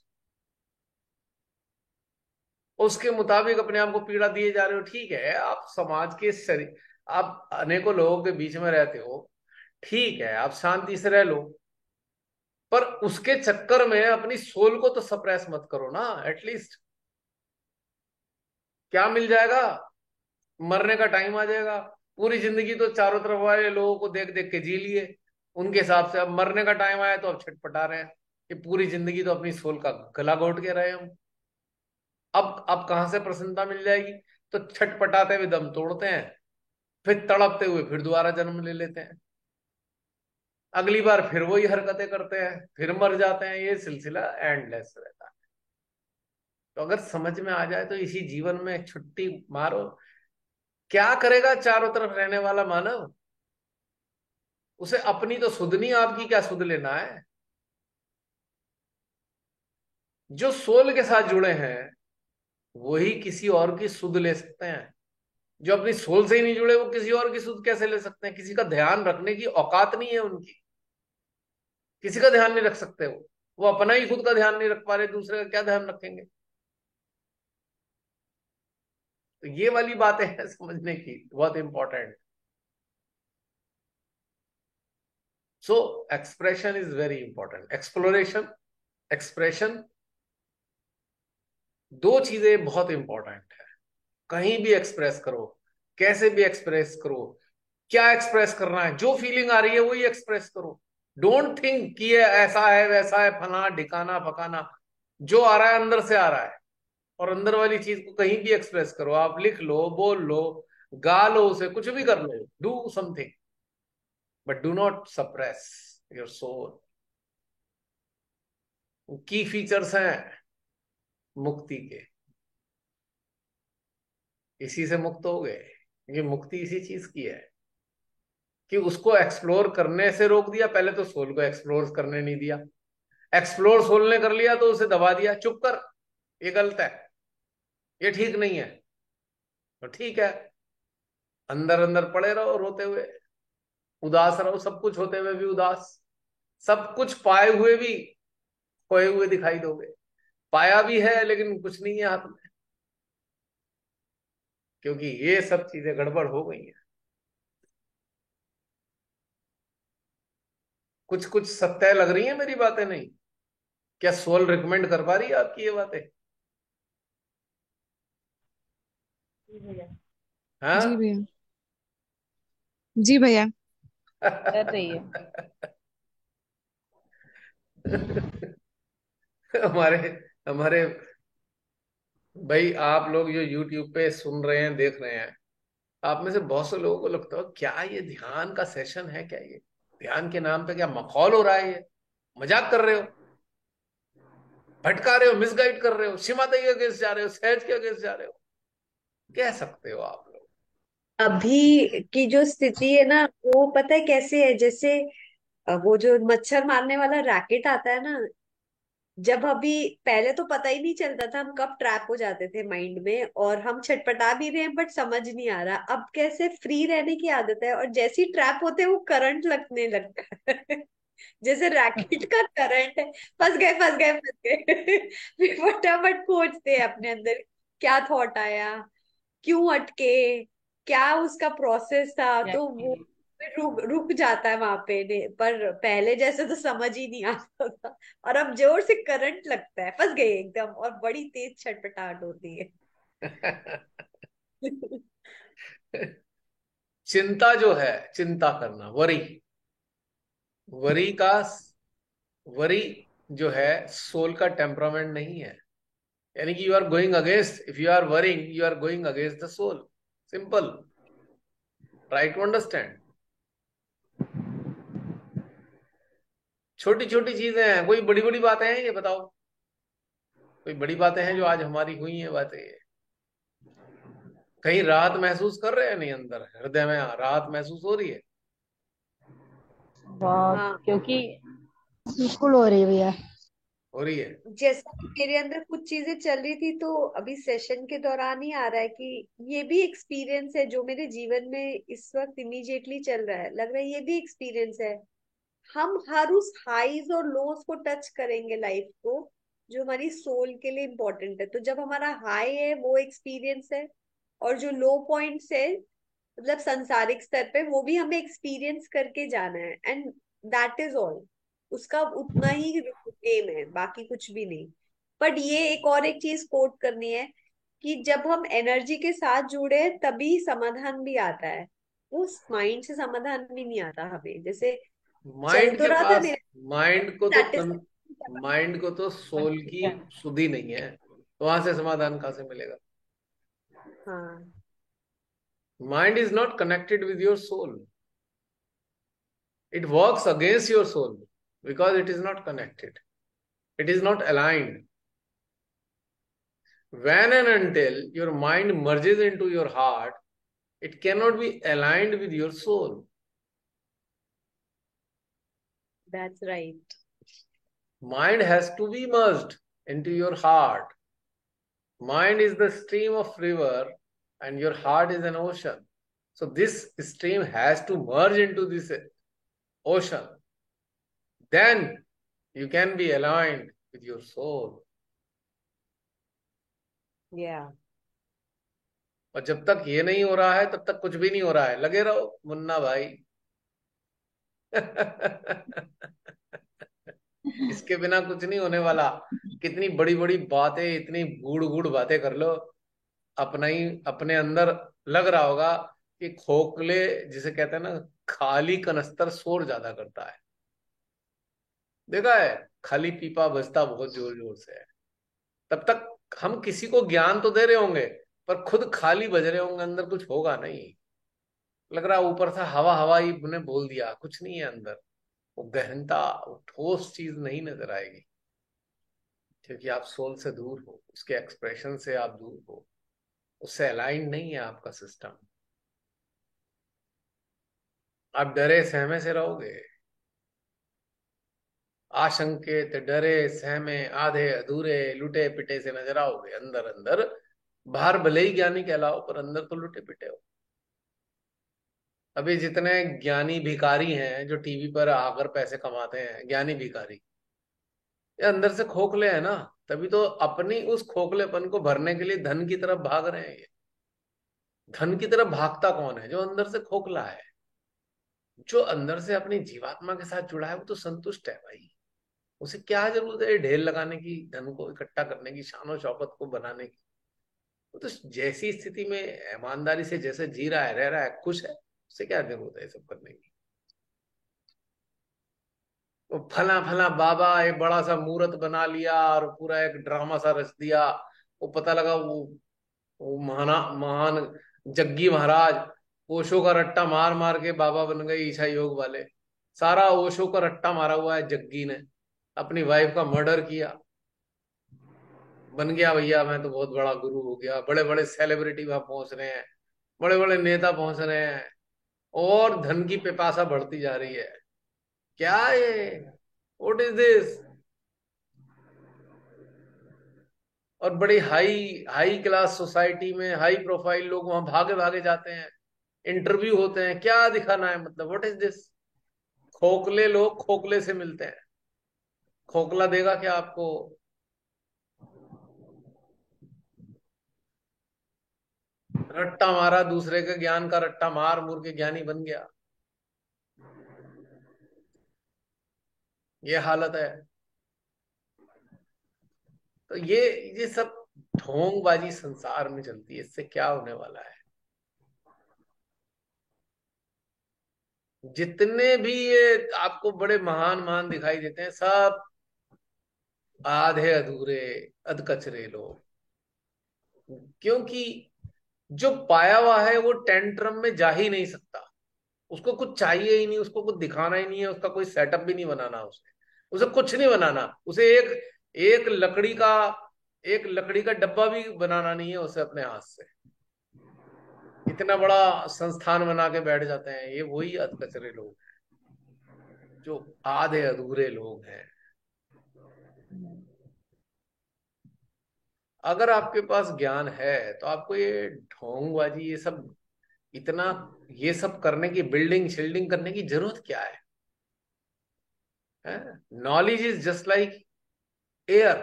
उसके मुताबिक अपने आप को पीड़ा दिए जा रहे हो। ठीक है, आप समाज के शरीर, आप अनेकों लोगों के बीच में रहते हो, ठीक है, आप शांति से रह लो। पर उसके चक्कर में अपनी सोल को तो सप्रेस मत करो ना एटलीस्ट। क्या मिल जाएगा? मरने का टाइम आ जाएगा। पूरी जिंदगी तो चारों तरफ वाले लोगों को देख देख के जी लिए, उनके हिसाब से। अब मरने का टाइम आया तो अब छटपटा रहे हैं कि पूरी जिंदगी तो अपनी सोल का गला घोट के रहे हम। अब कहां से प्रसन्नता मिल जाएगी? तो छटपटाते हुए दम तोड़ते हैं, फिर तड़पते हुए फिर दोबारा जन्म ले लेते हैं। अगली बार फिर वही हरकतें करते हैं, फिर मर जाते हैं। ये सिलसिला एंडलेस रहता है। तो अगर समझ में आ जाए तो इसी जीवन में छुट्टी मारो। क्या करेगा चारों तरफ रहने वाला मानव? उसे अपनी तो सुध नहीं, आपकी क्या सुध लेना है? जो सोल के साथ जुड़े हैं वही किसी और की सुध ले सकते हैं। जो अपनी सोल से ही नहीं जुड़े, वो किसी और की सुध कैसे ले सकते हैं? किसी का ध्यान रखने की औकात नहीं है उनकी। किसी का ध्यान नहीं रख सकते वो अपना ही खुद का ध्यान नहीं रख पा रहे, दूसरे का क्या ध्यान रखेंगे? तो ये वाली बातें हैं समझने की, बहुत important. So expression is very important. Exploration, expression, दो चीजें बहुत इंपॉर्टेंट है। कहीं भी एक्सप्रेस करो, कैसे भी एक्सप्रेस करो। क्या एक्सप्रेस करना है? जो फीलिंग आ रही है वही एक्सप्रेस करो। डोंट थिंक कि ये ऐसा है वैसा है, फला ढिकाना पकाना। जो आ रहा है अंदर से आ रहा है। और अंदर वाली चीज को कहीं भी एक्सप्रेस करो। आप लिख लो, बोल लो, गा लो, उसे कुछ भी कर लो, do something, but do not suppress your soul. Key features हैं मुक्ति के। इसी से मुक्त हो गए। ये मुक्ति इसी चीज की है कि उसको एक्सप्लोर करने से रोक दिया। पहले तो सोल को एक्सप्लोर करने नहीं दिया। एक्सप्लोर सोल ने कर लिया तो उसे दबा दिया, चुप कर, ये गलत है, ये ठीक नहीं है। तो ठीक है, अंदर अंदर पड़े रहो रोते हुए, उदास रहो, सब कुछ होते हुए भी उदास, सब कुछ पाए हुए भी खोए हुए दिखाई दोगे। पाया भी है लेकिन कुछ नहीं है हाथ में, क्योंकि ये सब चीजें गड़बड़ हो गई हैं। कुछ कुछ सत्य लग रही है मेरी बातें? नहीं? क्या सोल रिकमेंड कर पा रही है आपकी ये बातें? जी भैया। जी हाँ। भैया। जी भैया। कर रही है। हमारे हमारे भाई, आप लोग जो YouTube पे सुन रहे हैं, देख रहे हैं, आप में से बहुत से लोगों को लगता है क्या ये ध्यान का सेशन है? क्या ये ध्यान के नाम पे क्या मखौल हो रहा है? ये मजाक कर रहे हो, भटका रहे हो, मिसगाइड कर रहे हो, सीमाते के अगेंस्ट जा रहे हो, सहज के अगेंस्ट जा रहे हो, कह सकते हो आप लोग। अभी की जो स्थिति है ना, वो पता है कैसे है? जैसे वो जो मच्छर मारने वाला रैकेट आता है ना, जब अभी पहले तो पता ही नहीं चलता था हम कब ट्रैप हो जाते थे माइंड में, और हम छटपटा भी रहे हैं बट समझ नहीं आ रहा। अब कैसे फ्री रहने की आदत है, और जैसे ही ट्रैप होते हैं वो करंट लगने लगता है। जैसे रैकेट का करंट है। फंस गए फंस गए फंस गए। फिर फटाफट खोजते हैं अपने अंदर, क्या थॉट आया, क्यों अटके, क्या उसका प्रोसेस था, तो वो एग्जैक्टली। रुक रुक जाता है वहां पे पर पहले जैसे तो समझ ही नहीं आता था। और अब जोर से करंट लगता है, फंस गए एकदम, और बड़ी तेज छटपटाहट होती है। चिंता जो है, चिंता करना, वरी, वरी का वरी जो है सोल का टेम्परामेंट नहीं है। यानी कि you are going against, if you are worrying you are going against the soul. Simple, try to understand. छोटी छोटी चीजें हैं, कोई बड़ी बड़ी बातें हैं ये बताओ? कोई बड़ी बातें हैं जो आज हमारी हुई हैं बातें? कहीं राहत महसूस कर रहे हैं? नहीं, अंदर हृदय में राहत महसूस हो रही है? बहुत, हाँ, क्योंकि बिल्कुल हो रही है भैया। हो रही है। जैसा कि मेरे अंदर कुछ चीजें चल रही थी, तो अभी सेशन के दौरान ही आ रहा है कि ये भी एक्सपीरियंस है जो मेरे जीवन में इस वक्त इमीडिएटली चल रहा है, लग रहा है ये भी एक्सपीरियंस है। हम हर उस हाईज और लोज को टच करेंगे लाइफ को, जो हमारी सोल के लिए इम्पोर्टेंट है। तो जब हमारा हाई है वो एक्सपीरियंस है, और जो लो पॉइंट्स है मतलब सांसारिक स्तर पे, वो भी हमें एक्सपीरियंस करके जाना है, एंड दैट इज ऑल। उसका उतना ही एम है, बाकी कुछ भी नहीं। बट ये एक और एक चीज कोट करनी है कि जब हम एनर्जी के साथ जुड़े हैं, तभी समाधान भी आता है। उस माइंड से समाधान भी नहीं आता हमें, जैसे चल माइंड तो के रहा था पास, मेरा माइंड को तो satisfaction। माइंड को तो सोल की सुधि नहीं है, तो वहां से समाधान कहां से मिलेगा? हाँ, mind is not connected with your soul, it works against your soul because it is not connected, it is not aligned. When and until your mind merges into your heart, it cannot be aligned with your soul. That's right. Mind has to be merged into your heart. Mind is the stream of river and your heart is an ocean. So this stream has to merge into this ocean. Then you can be aligned with your soul. या और जब तक ये नहीं हो रहा है तब तक कुछ भी नहीं हो रहा है। लगे रहो मुन्ना भाई। इसके बिना कुछ नहीं होने वाला। कितनी बड़ी बड़ी बातें, इतनी गूढ़ गूढ़ बातें कर लो, अपना ही अपने अंदर लग रहा होगा कि खोखले, जिसे कहते हैं ना, खाली कनस्तर शोर ज्यादा करता है। देखा है, खाली पीपा बजता बहुत जोर जोर से है। तब तक हम किसी को ज्ञान तो दे रहे होंगे, पर खुद खाली बज रहे होंगे, अंदर कुछ होगा नहीं। लग रहा है ऊपर से हवा हवा ही ने बोल दिया, कुछ नहीं है अंदर। वो गहनता, वो ठोस चीज नहीं नजर आएगी, क्योंकि आप सोल से दूर हो, उसके एक्सप्रेशन से आप दूर हो, उससे अलाइन नहीं है आपका सिस्टम। आप डरे सहमे से रहोगे, आशंकित, डरे सहमे, आधे अधूरे, लुटे पिटे से नजर आओगे अंदर अंदर। बाहर भले ही ज्ञानी कहलाओ, पर अंदर तो लुटे पिटे हो। अभी जितने ज्ञानी भिखारी हैं जो टीवी पर आकर पैसे कमाते हैं, ज्ञानी भिखारी, ये अंदर से खोखले हैं ना। तभी तो अपनी उस खोखलेपन को भरने के लिए धन की तरफ भाग रहे हैं ये। धन की तरफ भागता कौन है? जो अंदर से खोखला है। जो अंदर से अपनी जीवात्मा के साथ जुड़ा है वो तो संतुष्ट है भाई। उसे क्या जरूरत है ढेर लगाने की, धन को इकट्ठा करने की, शानो शौकत को बनाने की? वो तो जैसी स्थिति में ईमानदारी से जैसे जी रहा है, रह रहा है, खुश है, उससे क्या जरूरत है ये सब करने की? वो फला फला बाबा एक बड़ा सा मूर्त बना लिया और पूरा एक ड्रामा सा रच दिया। वो पता लगा वो महाना महान जग्गी महाराज ओशो का रट्टा मार मार के बाबा बन गए ईशा योग वाले। सारा ओशो का रट्टा मारा हुआ है जग्गी ने। अपनी वाइफ का मर्डर किया, बन गया भैया मैं तो बहुत बड़ा गुरु हो गया। बड़े बड़े सेलिब्रिटी वहां पहुंच रहे हैं, बड़े बड़े नेता पहुंच रहे हैं, और धन की पिपासा बढ़ती जा रही है। क्या ये, व्हाट इज दिस? और बड़ी हाई हाई क्लास सोसाइटी में हाई प्रोफाइल लोग वहां भागे भागे जाते हैं, इंटरव्यू होते हैं, क्या दिखाना है? मतलब व्हाट इज दिस? खोखले लोग खोखले से मिलते हैं। खोखला देगा क्या आपको? रट्टा मारा, दूसरे के ज्ञान का रट्टा मार मुर के ज्ञानी बन गया। ये हालत है। तो ये सब ढोंगबाजी संसार में चलती है, इससे क्या होने वाला है? जितने भी ये आपको बड़े महान महान दिखाई देते हैं, सब आधे अधूरे अधकचरे लोग। क्योंकि जो पाया हुआ है वो टेंट्रम में जा ही नहीं सकता। उसको कुछ चाहिए ही नहीं, उसको कुछ दिखाना ही नहीं है, उसका कोई सेटअप भी नहीं बनाना उसे। उसे कुछ नहीं बनाना, उसे एक एक लकड़ी का डब्बा भी बनाना नहीं है उसे अपने हाथ से। इतना बड़ा संस्थान बना के बैठ जाते हैं। ये वही अधकचरे लोग हैं, जो आधे अधूरे लोग हैं। अगर आपके पास ज्ञान है तो आपको ये ढोंगबाजी, ये सब इतना, ये सब करने की, बिल्डिंग शिल्डिंग करने की जरूरत क्या है? Knowledge is just like air,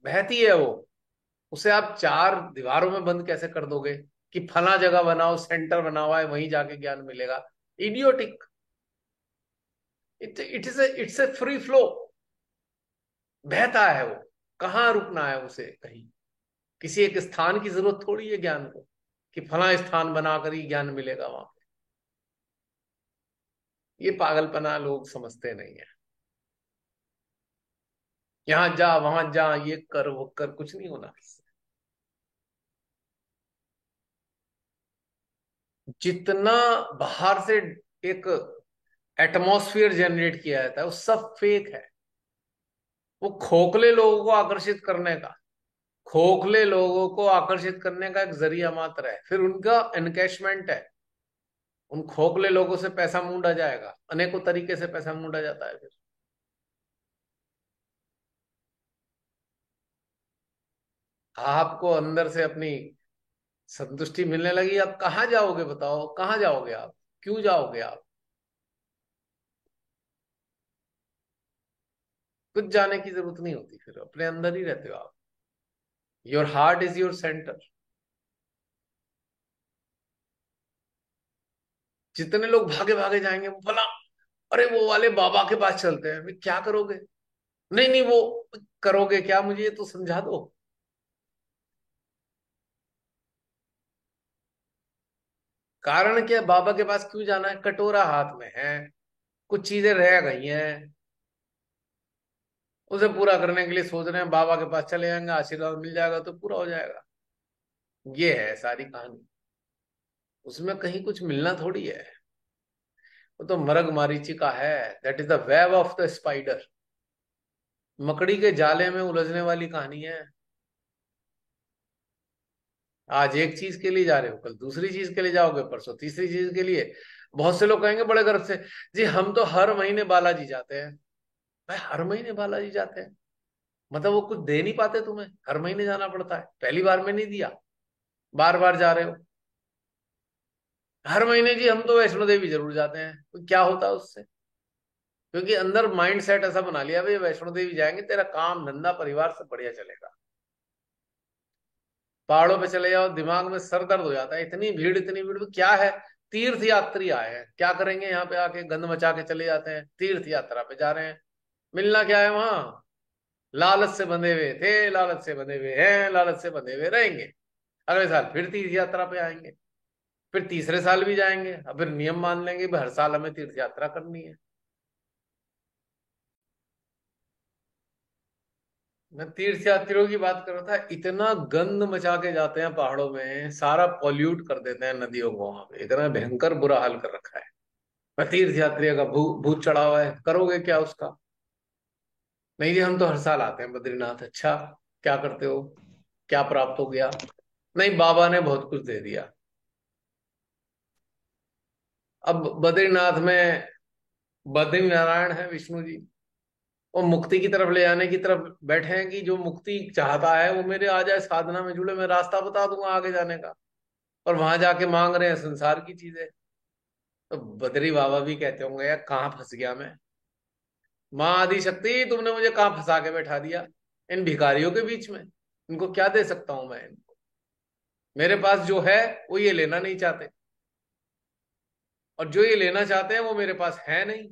बहती है वो। उसे आप चार दीवारों में बंद कैसे कर दोगे कि फला जगह बनाओ, सेंटर बना हुआ है, वहीं जाके ज्ञान मिलेगा? Idiotic. It's a free flow. बहता है वो, कहाँ रुकना है उसे कहीं। किसी एक स्थान की जरूरत थोड़ी है ज्ञान को, कि फला स्थान बनाकर ही ज्ञान मिलेगा वहां पे। ये पागलपना लोग समझते नहीं है। यहां जा वहां जा, ये कर वो कर, कुछ नहीं होना इससे। जितना बाहर से एक एटमॉस्फेयर जनरेट किया जाता है वो सब फेक है। वो खोखले लोगों को आकर्षित करने का, खोखले लोगों को आकर्षित करने का एक जरिया मात्र है। फिर उनका एनकैशमेंट है। उन खोखले लोगों से पैसा मूंढा जाएगा, अनेकों तरीके से पैसा मूंढा जाता है। फिर आपको अंदर से अपनी संतुष्टि मिलने लगी, आप कहाँ जाओगे? बताओ कहाँ जाओगे आप? क्यों जाओगे आप? कुछ जाने की जरूरत नहीं होती, फिर अपने अंदर ही रहते हो आप। Your heart is your centre. जितने लोग भागे भागे जाएंगे, वो भला, अरे वो वाले बाबा के पास चलते हैं, मैं क्या करोगे? नहीं नहीं, वो करोगे क्या, मुझे ये तो समझा दो। कारण क्या, बाबा के पास क्यों जाना है? कटोरा हाथ में है, कुछ चीजें रह गई हैं, उसे पूरा करने के लिए सोच रहे हैं बाबा के पास चले जाएंगे, आशीर्वाद मिल जाएगा तो पूरा हो जाएगा। ये है सारी कहानी। उसमें कहीं कुछ मिलना थोड़ी है। वो तो मरग मारीचिका है। That is the web of the spider. मकड़ी के जाले में उलझने वाली कहानी है। आज एक चीज के लिए जा रहे हो, कल दूसरी चीज के लिए जाओगे, परसों तीसरी चीज के लिए। बहुत से लोग कहेंगे बड़े गर्व से, जी हम तो हर महीने बालाजी जाते हैं। भाई हर महीने बालाजी जाते हैं मतलब वो कुछ दे नहीं पाते तुम्हें? हर महीने जाना पड़ता है, पहली बार में नहीं दिया, बार बार जा रहे हो। हर महीने जी हम तो वैष्णो देवी जरूर जाते हैं, तो क्या होता है उससे? क्योंकि अंदर माइंड सेट ऐसा बना लिया, भाई वैष्णो देवी जाएंगे, तेरा काम धंधा परिवार सब बढ़िया चलेगा। पहाड़ों पे चले जाओ, दिमाग में सर दर्द हो जाता है। इतनी भीड़ क्या है? तीर्थ यात्री आए हैं, क्या करेंगे यहाँ पे आके? गंद मचा के चले जाते हैं। तीर्थ यात्रा पे जा रहे हैं, मिलना क्या है वहां? लालच से बंधे हुए थे, लालच से बंधे हुए हैं, लालच से बंधे हुए रहेंगे। अगले साल फिर तीर्थ यात्रा पे आएंगे, फिर तीसरे साल भी जाएंगे, अब फिर नियम मान लेंगे भाई हर साल हमें तीर्थ यात्रा करनी है। मैं तीर्थ यात्रियों की बात कर रहा था। इतना गंद मचा के जाते हैं पहाड़ों में, सारा पॉल्यूट कर देते हैं नदियों को, वहां पे इतना भयंकर बुरा हाल कर रखा है। मैं तीर्थ यात्रियों का भूत चढ़ा हुआ है, करोगे क्या उसका? नहीं जी हम तो हर साल आते हैं बद्रीनाथ। अच्छा, क्या करते हो? क्या प्राप्त हो गया? नहीं, बाबा ने बहुत कुछ दे दिया। अब बद्रीनाथ में बद्री नारायण है विष्णु जी, वो मुक्ति की तरफ ले जाने की तरफ बैठे हैं कि जो मुक्ति चाहता है वो मेरे आ जाए, साधना में जुड़े, मैं रास्ता बता दूंगा आगे जाने का। और वहां जाके मांग रहे हैं संसार की चीजें। तो बद्री बाबा भी कहते होंगे यार कहाँ फंस गया मैं। माँ आदि शक्ति, तुमने मुझे कहाँ फंसा के बैठा दिया इन भिखारियों के बीच में? इनको क्या दे सकता हूं मैं इनको? मेरे पास जो है वो ये लेना नहीं चाहते, और जो ये लेना चाहते हैं वो मेरे पास है नहीं।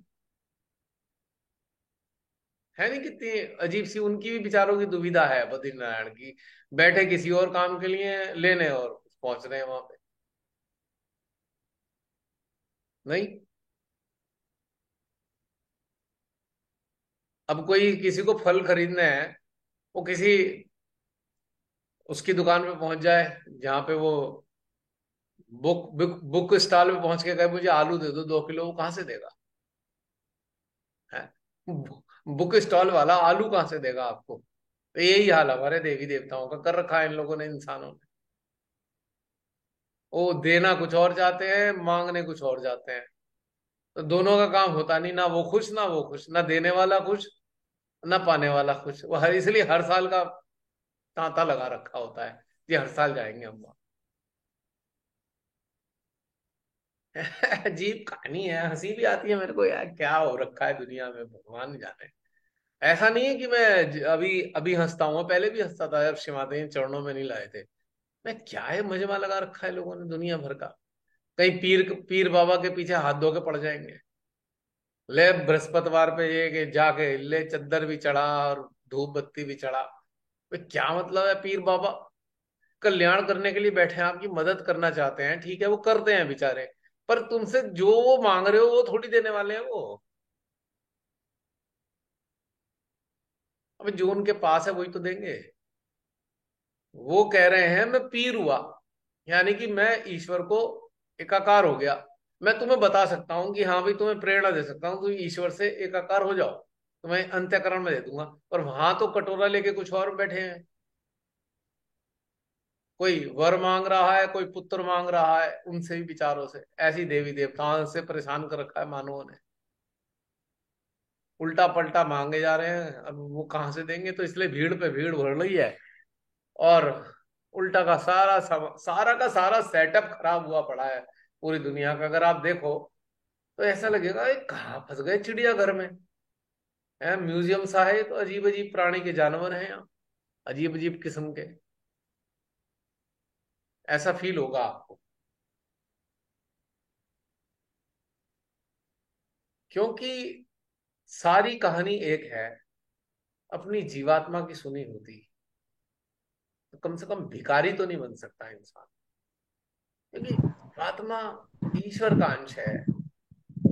है नहीं, कितनी अजीब सी उनकी भी बेचारों की दुविधा है बद्रीनारायण की। बैठे किसी और काम के लिए लेने और पहुंच रहे हैं वहां पे। नहीं, अब कोई किसी को फल खरीदने हैं, वो किसी उसकी दुकान पे पहुंच जाए जहां पे वो बुक बुक बुक स्टॉल पे पहुंच के कहे मुझे आलू दे दो 2 किलो, वो कहां से देगा? है, बुक स्टॉल वाला आलू कहां से देगा आपको? तो यही हाल हमारे देवी देवताओं का कर रखा है इन लोगों ने, इंसानों ने। वो देना कुछ और चाहते हैं, मांगने कुछ और जाते हैं। तो दोनों का काम होता नहीं, ना वो खुश ना वो खुश, ना देने वाला खुश ना पाने वाला खुश। वो हर इसलिए हर साल का तांता लगा रखा होता है कि हर साल जाएंगे हम वहां। अजीब कहानी है, हंसी भी आती है मेरे को यार, क्या हो रखा है दुनिया में भगवान जाने। ऐसा नहीं है कि मैं अभी अभी हंसता हूँ, पहले भी हंसता था जब शिवाते चरणों में नहीं लाए थे। मैं क्या है मजमा लगा रखा है लोगों ने दुनिया भर का। कहीं पीर पीर बाबा के पीछे हाथ धो के पड़ जाएंगे। ले बृहस्पतिवार पे ये कि जाके ले चद्दर भी चढ़ा और धूप बत्ती भी चढ़ा। भाई क्या मतलब है? पीर बाबा कल्याण करने के लिए बैठे हैं, आपकी मदद करना चाहते हैं, ठीक है वो करते हैं बेचारे। पर तुमसे जो वो मांग रहे हो वो थोड़ी देने वाले हैं वो। अब जो उनके पास है वही तो देंगे। वो कह रहे हैं मैं पीर हुआ, यानी कि मैं ईश्वर को एकाकार हो गया। मैं तुम्हें बता सकता हूं कि हाँ भाई, तुम्हें प्रेरणा दे सकता हूं, तुम ईश्वर से एकाकार हो जाओ, तुम्हें अंत्यकरण में दे दूंगा। पर वहां तो कटोरा लेके कुछ और बैठे हैं। कोई वर मांग रहा है, कोई पुत्र मांग रहा है, उनसे भी विचारों से ऐसी देवी देवताओं से परेशान कर रखा है मानवों ने। उल्टा पलटा मांगे जा रहे हैं, अब वो कहां से देंगे? तो इसलिए भीड़ पे भीड़ बढ़ रही है। और उल्टा का सारा सारा का सारा सेटअप खराब हुआ पड़ा है पूरी दुनिया का। अगर आप देखो तो ऐसा लगेगा ये कहाँ फंस गए चिड़ियाघर में। है म्यूजियम सा है, तो अजीब अजीब प्राणी के जानवर हैं यहाँ, अजीब अजीब किस्म के। ऐसा फील होगा आपको, क्योंकि सारी कहानी एक है। अपनी जीवात्मा की सुनी होती तो कम से कम भिखारी तो नहीं बन सकता इंसान। क्योंकि जीवात्मा ईश्वर का अंश है,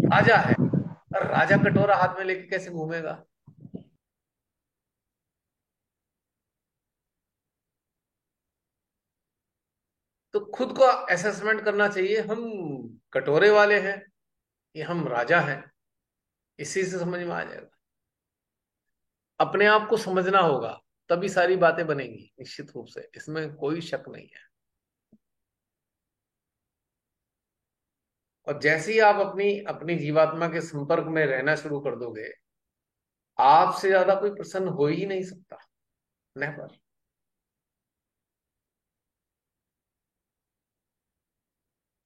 राजा है। और राजा कटोरा हाथ में लेके कैसे घूमेगा? तो खुद को असेसमेंट करना चाहिए, हम कटोरे वाले हैं कि हम राजा हैं। इसी से समझ में आ जाएगा। अपने आप को समझना होगा, तभी सारी बातें बनेंगी निश्चित रूप से, इसमें कोई शक नहीं है। और जैसे ही आप अपनी अपनी जीवात्मा के संपर्क में रहना शुरू कर दोगे, आपसे ज्यादा कोई प्रसन्न हो ही नहीं सकता। नेवर।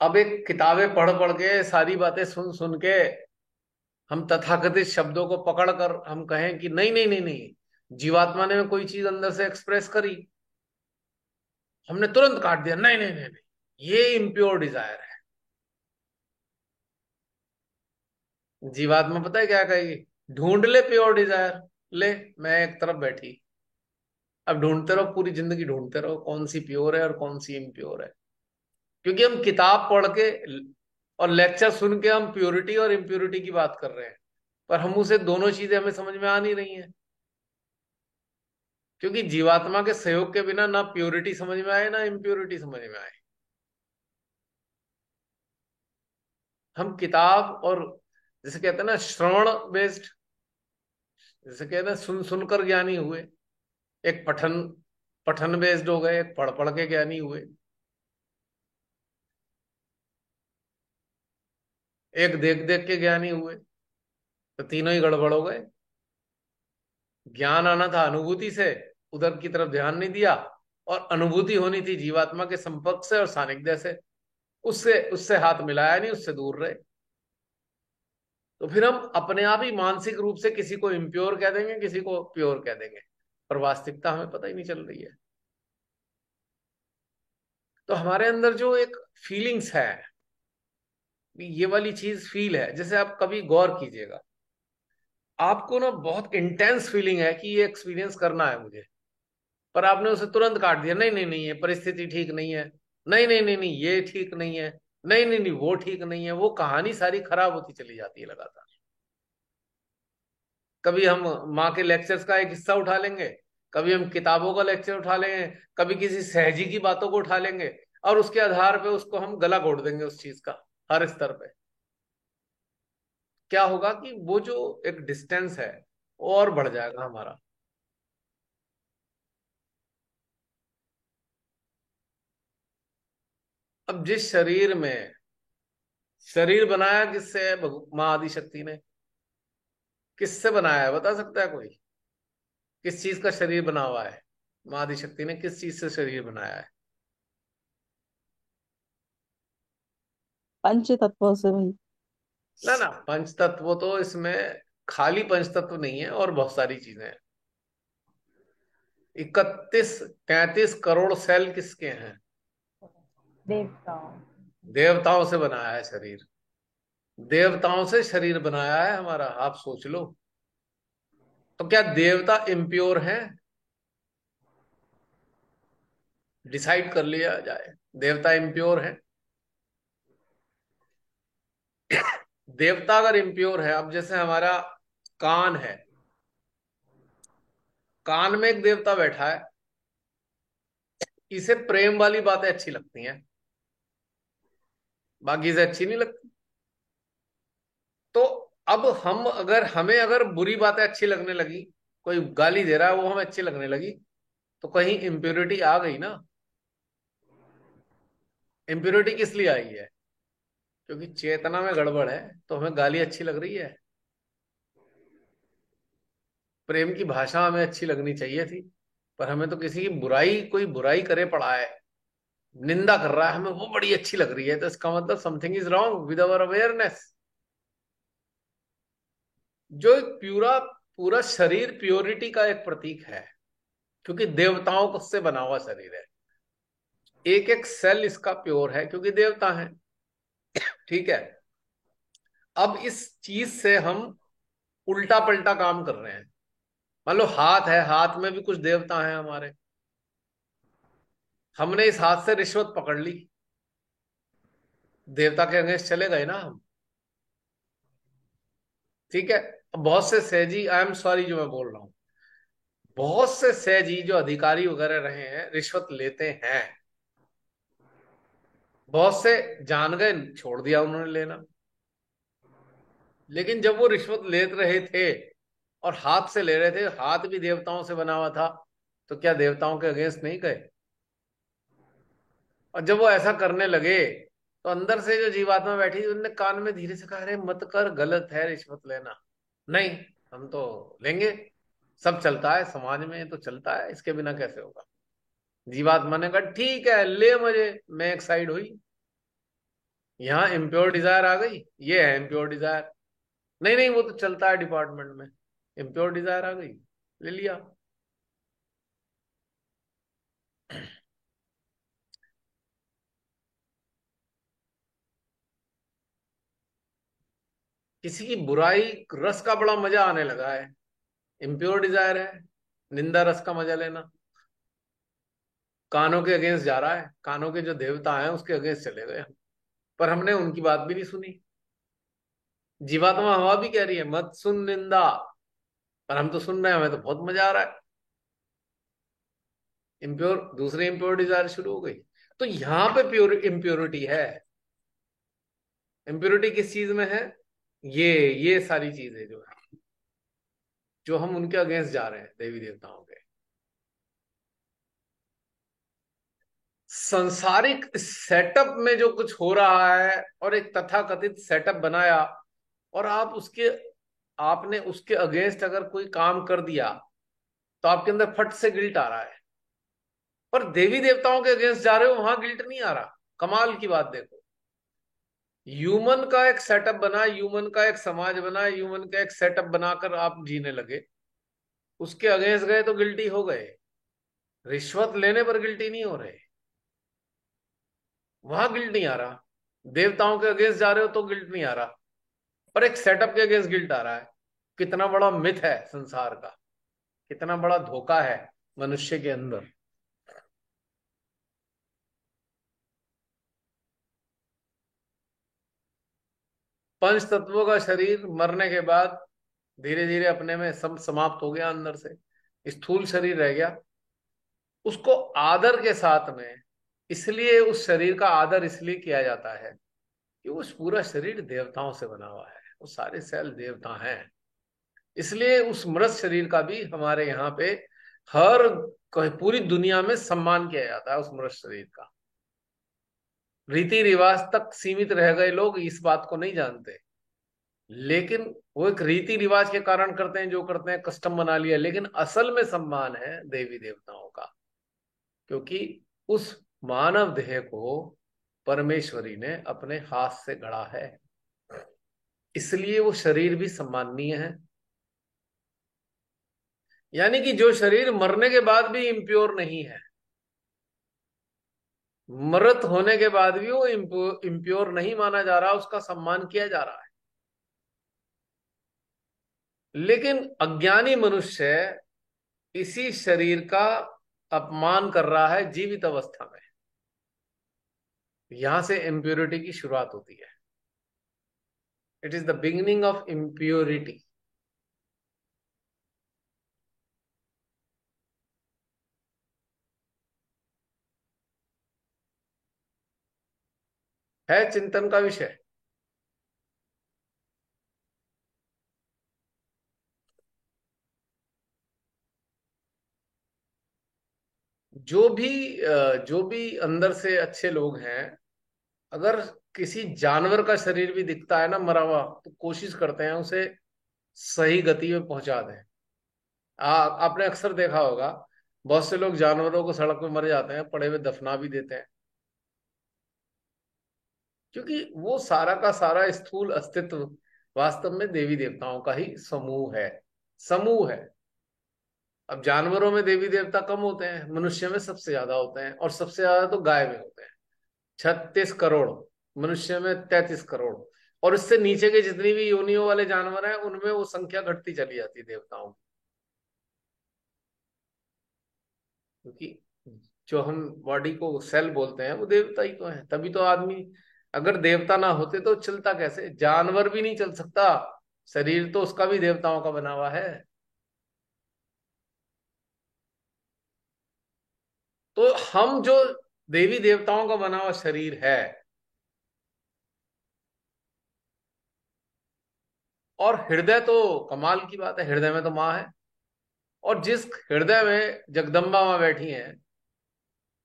अब एक किताबें पढ़ पढ़ के सारी बातें सुन सुन के हम तथाकथित शब्दों को पकड़कर हम कहें कि नहीं नहीं नहीं नहीं, जीवात्मा ने कोई चीज अंदर से एक्सप्रेस करी, हमने तुरंत काट दिया, नहीं नहीं नहीं नहीं, ये इम्प्योर डिजायर है। जीवात्मा पता है क्या कहेगी? ढूंढ ले प्योर डिजायर। ले, मैं एक तरफ बैठी, अब ढूंढते रहो, पूरी जिंदगी ढूंढते रहो कौन सी प्योर है और कौन सी इम्प्योर है। क्योंकि हम किताब पढ़ के और लेक्चर सुन के हम प्योरिटी और इम्प्योरिटी की बात कर रहे हैं, पर हम उसे दोनों चीजें हमें समझ में आ नहीं रही हैं। क्योंकि जीवात्मा के सहयोग के बिना ना प्योरिटी समझ में आए ना इम्प्योरिटी समझ में आए। हम किताब और जैसे कहते हैं ना श्रवण बेस्ड, जैसे कहते हैं सुन सुनकर ज्ञानी हुए। एक पठन पठन बेस्ड हो गए, एक पढ़ पढ़ के ज्ञानी हुए, एक देख देख के ज्ञानी हुए। तो तीनों ही गड़बड़ हो गए। ज्ञान आना था अनुभूति से, उधर की तरफ ध्यान नहीं दिया। और अनुभूति होनी थी जीवात्मा के संपर्क से और सानिध्य से, उससे उससे हाथ मिलाया नहीं, उससे दूर रहे। तो फिर हम अपने आप ही मानसिक रूप से किसी को इम्प्योर कह देंगे, किसी को प्योर कह देंगे। पर वास्तविकता हमें पता ही नहीं चल रही है। तो हमारे अंदर जो एक फीलिंग्स है, ये वाली चीज फील है। जैसे आप कभी गौर कीजिएगा, आपको ना बहुत इंटेंस फीलिंग है कि ये एक्सपीरियंस करना है मुझे, पर आपने उसे तुरंत काट दिया, नहीं नहीं नहीं, ये परिस्थिति ठीक नहीं है, नहीं नहीं नहीं नहीं, ये ठीक नहीं है, नहीं नहीं नहीं, वो ठीक नहीं है। वो कहानी सारी खराब होती चली जाती है लगातार। कभी हम माँ के लेक्चर्स का एक हिस्सा उठा लेंगे, कभी हम किताबों का लेक्चर उठा लेंगे, कभी किसी सहजी की बातों को उठा लेंगे, और उसके आधार पे उसको हम गला घोट देंगे उस चीज का हर स्तर पे। क्या होगा कि वो जो एक डिस्टेंस है वो और बढ़ जाएगा हमारा। अब जिस शरीर में, शरीर बनाया किससे है? माँ आदि शक्ति ने। किससे बनाया है बता सकता है कोई? किस चीज का शरीर बना हुआ है? माँ आदि शक्ति ने किस चीज से शरीर बनाया है? पंच तत्वों से भाई। ना ना, पंच तत्व तो इसमें खाली पंच तत्व नहीं है, और बहुत सारी चीजें हैं। 31-33 करोड़ सेल किसके हैं? देवताओं। देवताओं से बनाया है शरीर। देवताओं से शरीर बनाया है हमारा, आप सोच लो। तो क्या देवता इम्प्योर हैं? डिसाइड कर लिया जाए, देवता इम्प्योर हैं। देवता अगर इम्प्योर है, अब जैसे हमारा कान है, कान में एक देवता बैठा है, इसे प्रेम वाली बातें अच्छी लगती हैं, बाकी से अच्छी नहीं लगती। तो अब हम अगर, हमें अगर बुरी बातें अच्छी लगने लगी, कोई गाली दे रहा है वो हमें अच्छी लगने लगी, तो कहीं इम्प्योरिटी आ गई ना। इम्प्योरिटी किस लिए आई है? क्योंकि चेतना में गड़बड़ है, तो हमें गाली अच्छी लग रही है। प्रेम की भाषा हमें अच्छी लगनी चाहिए थी, पर हमें तो किसी की बुराई, कोई बुराई करे पड़ा है, निंदा कर रहा है, हमें वो बड़ी अच्छी लग रही है, तो इसका मतलब something is wrong with our awareness. जो एक पूरा पूरा शरीर प्योरिटी का एक प्रतीक है, क्योंकि देवताओं को से बना हुआ शरीर है। एक एक सेल इसका प्योर है क्योंकि देवता है। ठीक है। अब इस चीज से हम उल्टा पलटा काम कर रहे हैं। मान लो हाथ है, हाथ में भी कुछ देवता हैं हमारे, हमने इस हाथ से रिश्वत पकड़ ली, देवता के अगेंस्ट चले गए ना हम। ठीक है। अब बहुत से सहजी, आई एम सॉरी जो मैं बोल रहा हूं, बहुत से सहजी जो अधिकारी वगैरह रहे हैं रिश्वत लेते हैं। बहुत से जान गए, छोड़ दिया उन्होंने लेना। लेकिन जब वो रिश्वत ले रहे थे और हाथ से ले रहे थे, हाथ भी देवताओं से बना हुआ था, तो क्या देवताओं के अगेंस्ट नहीं गए? और जब वो ऐसा करने लगे, तो अंदर से जो जीवात्मा बैठी थी उनने कान में धीरे से कहा, अरे मत कर, गलत है रिश्वत लेना। नहीं, हम तो लेंगे, सब चलता है समाज में, ये तो चलता है, इसके बिना कैसे होगा। जीवात्मा ने कहा ठीक है ले मुझे, मैं एक साइड हुई। यहाँ इम्प्योर डिजायर आ गई, ये है इम्प्योर डिजायर। नहीं नहीं, वो तो चलता है डिपार्टमेंट में, इम्प्योर डिजायर आ गई, ले लिया। किसी की बुराई रस का बड़ा मजा आने लगा है, इम्प्योर डिजायर है। निंदा रस का मजा लेना, कानों के अगेंस्ट जा रहा है, कानों के जो देवता हैं उसके अगेंस्ट चले गए हम। पर हमने उनकी बात भी नहीं सुनी। जीवात्मा हवा भी कह रही है मत सुन निंदा, पर हम तो सुन रहे हैं, हमें तो बहुत मजा आ रहा है। इम्प्योर, दूसरे इम्प्योर डिजायर शुरू हो गई। तो यहां पे प्योर इम्प्योरिटी है। इम्प्योरिटी किस चीज में है? ये सारी चीजें जो है, जो हम उनके अगेंस्ट जा रहे हैं, देवी देवताओं के। संसारिक सेटअप में जो कुछ हो रहा है, और एक तथाकथित सेटअप बनाया, और आप उसके, आपने उसके अगेंस्ट अगर कोई काम कर दिया, तो आपके अंदर फट से गिल्ट आ रहा है। पर देवी देवताओं के अगेंस्ट जा रहे हो, वहां गिल्ट नहीं आ रहा। कमाल की बात देखो, ह्यूमन का एक सेटअप बना, ह्यूमन का एक समाज बना, ह्यूमन का एक सेटअप बनाकर आप जीने लगे, उसके अगेंस्ट गए तो गिल्टी हो गए। रिश्वत लेने पर गिल्टी नहीं हो रहे, वहां गिल्ट नहीं आ रहा। देवताओं के अगेंस्ट जा रहे हो तो गिल्ट नहीं आ रहा, पर एक सेटअप के अगेंस्ट गिल्ट आ रहा है। कितना बड़ा मिथ है संसार का, कितना बड़ा धोखा है मनुष्य के अंदर। पंच तत्वों का शरीर मरने के बाद धीरे धीरे अपने में सब समाप्त हो गया, अंदर से स्थूल शरीर रह गया। उसको आदर के साथ में, इसलिए उस शरीर का आदर इसलिए किया जाता है कि उस पूरा शरीर देवताओं से बना हुआ है, वो सारे सेल देवता हैं। इसलिए उस मृत शरीर का भी हमारे यहाँ पे हर पूरी दुनिया में सम्मान किया जाता है उस मृत शरीर का। रीति रिवाज तक सीमित रह गए लोग इस बात को नहीं जानते, लेकिन वो एक रीति रिवाज के कारण करते हैं, जो करते हैं कस्टम बना लिया, लेकिन असल में सम्मान है देवी देवताओं का, क्योंकि उस मानव देह को परमेश्वरी ने अपने हाथ से गढ़ा है, इसलिए वो शरीर भी सम्माननीय है। यानी कि जो शरीर मरने के बाद भी इम्प्योर नहीं है, मृत होने के बाद भी वो इम्प्योर नहीं माना जा रहा, उसका सम्मान किया जा रहा है। लेकिन अज्ञानी मनुष्य इसी शरीर का अपमान कर रहा है जीवित अवस्था में। यहां से इम्प्योरिटी की शुरुआत होती है। It is the beginning of impurity. है चिंतन का विषय। जो भी अंदर से अच्छे लोग हैं, अगर किसी जानवर का शरीर भी दिखता है ना मरा हुआ, तो कोशिश करते हैं उसे सही गति में पहुंचा दें। आपने अक्सर देखा होगा, बहुत से लोग जानवरों को सड़क पे मर जाते हैं, पड़े हुए दफना भी देते हैं, क्योंकि वो सारा का सारा स्थूल अस्तित्व वास्तव में देवी देवताओं का ही समूह है। समूह है। अब जानवरों में देवी देवता कम होते हैं, मनुष्य में सबसे ज्यादा होते हैं, और सबसे ज्यादा तो गाय में होते हैं, 36 करोड़। मनुष्य में 33 करोड़। और इससे नीचे के जितनी भी योनियों वाले जानवर हैं, उनमें वो संख्या घटती चली जाती है देवताओं की, क्योंकि जो हम बॉडी को सेल बोलते हैं वो देवता ही तो है। तभी तो आदमी, अगर देवता ना होते तो चलता कैसे? जानवर भी नहीं चल सकता, शरीर तो उसका भी देवताओं का बना हुआ है। तो हम जो देवी देवताओं का बना हुआ शरीर है, और हृदय तो कमाल की बात है, हृदय में तो माँ है, और जिस हृदय में जगदम्बा माँ बैठी हैं,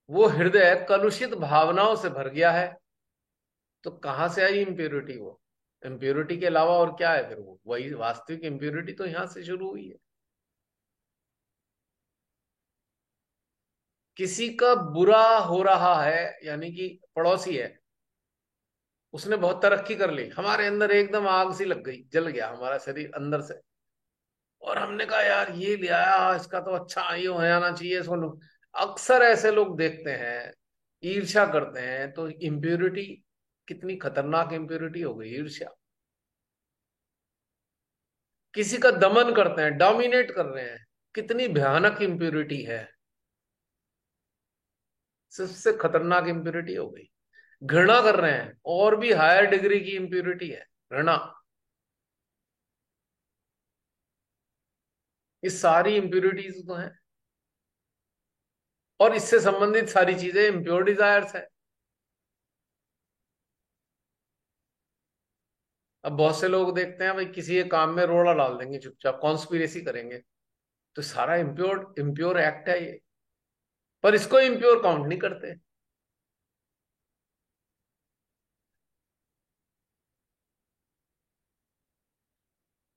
वो हृदय कलुषित भावनाओं से भर गया है। तो कहां से आई इम्प्योरिटी? वो इम्प्योरिटी के अलावा और क्या है फिर? वो वही वास्तविक इम्प्योरिटी तो यहां से शुरू हुई है। किसी का बुरा हो रहा है, यानी कि पड़ोसी है, उसने बहुत तरक्की कर ली, हमारे अंदर एकदम आग सी लग गई, जल गया हमारा शरीर अंदर से, और हमने कहा यार ये ले आया, इसका तो अच्छा ये हो जाना चाहिए इसको। अक्सर ऐसे लोग देखते हैं, ईर्ष्या करते हैं, तो इम्प्योरिटी कितनी खतरनाक इम्प्योरिटी हो गई, ईर्ष्या। किसी का दमन करते हैं, डोमिनेट कर रहे हैं, कितनी भयानक इम्प्योरिटी है, सबसे खतरनाक इम्प्योरिटी हो गई। घृणा कर रहे हैं, और भी हायर डिग्री की इम्प्योरिटी है घृणा। ये सारी इम्प्योरिटीज तो हैं, और इससे संबंधित सारी चीजें इम्प्योर डिजायर्स है। अब बहुत से लोग देखते हैं भाई, किसी एक काम में रोड़ा डाल देंगे, चुपचाप कॉन्स्पिरेसी करेंगे, तो सारा इम्प्योर इम्प्योर एक्ट है ये, पर इसको इम्प्योर काउंट नहीं करते।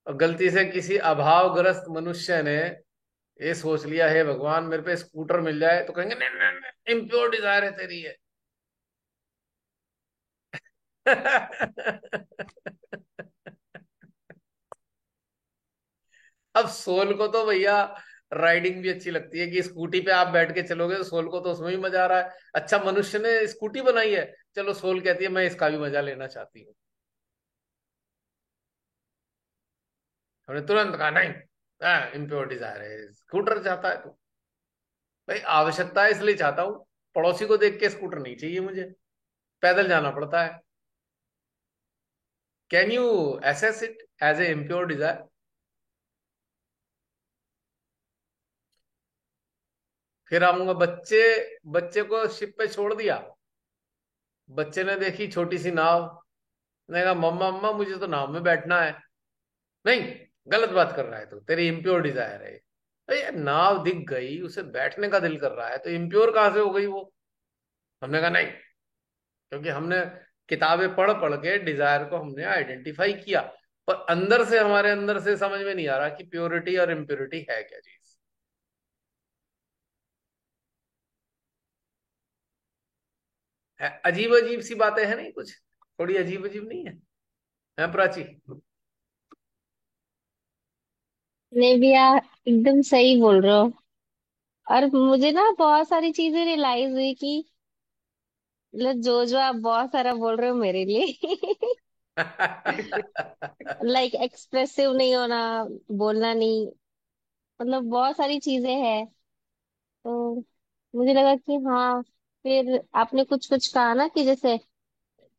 और गलती से किसी अभावग्रस्त मनुष्य ने ये सोच लिया है भगवान मेरे पे स्कूटर मिल जाए, तो कहेंगे नहीं नहीं नहीं, इम्प्योर डिजायर है तेरी है। अब सोल को तो भैया राइडिंग भी अच्छी लगती है, कि स्कूटी पे आप बैठ के चलोगे, तो सोल को तो उसमें भी मजा आ रहा है। अच्छा, मनुष्य ने स्कूटी बनाई है, चलो सोल कहती है मैं इसका भी मजा लेना चाहती हूँ। हमने तुरंत कहा नहीं, इम्प्योर डिजायर है, स्कूटर चाहता है तू। भाई आवश्यकता है इसलिए चाहता हूं, पड़ोसी को देख के स्कूटर नहीं चाहिए मुझे, पैदल जाना पड़ता है। Can you assess it as a impure desire? फिर आऊंगा, बच्चे बच्चे को शिप पे छोड़ दिया, बच्चे ने देखी छोटी सी नाव, ने कहा मम्मा मम्मा मुझे तो नाव में बैठना है। नहीं, गलत बात कर रहा है, तो तेरी इम्प्योर डिजायर है। अरे यार, नाव दिख गई, उसे बैठने का दिल कर रहा है, तो इम्प्योर कहां से हो गई वो? हमने कहा नहीं, क्योंकि हमने किताबें पढ़ पढ़ के डिजायर को हमने आइडेंटिफाई किया, पर अंदर से, हमारे अंदर से समझ में नहीं आ रहा कि प्योरिटी और इम्प्योरिटी है क्या चीज। है अजीब अजीब सी बातें हैं नहीं कुछ, थोड़ी अजीब अजीब नहीं है प्राची? नहीं भैया, एकदम सही बोल रहे हो। और मुझे ना बहुत सारी चीजें रियलाइज हुई कि मतलब जो जो आप बहुत सारा बोल रहे हो मेरे लिए लाइक एक्सप्रेसिव नहीं होना, बोलना नहीं, मतलब बहुत सारी चीजें हैं। तो मुझे लगा कि हाँ, फिर आपने कुछ कुछ कहा ना कि जैसे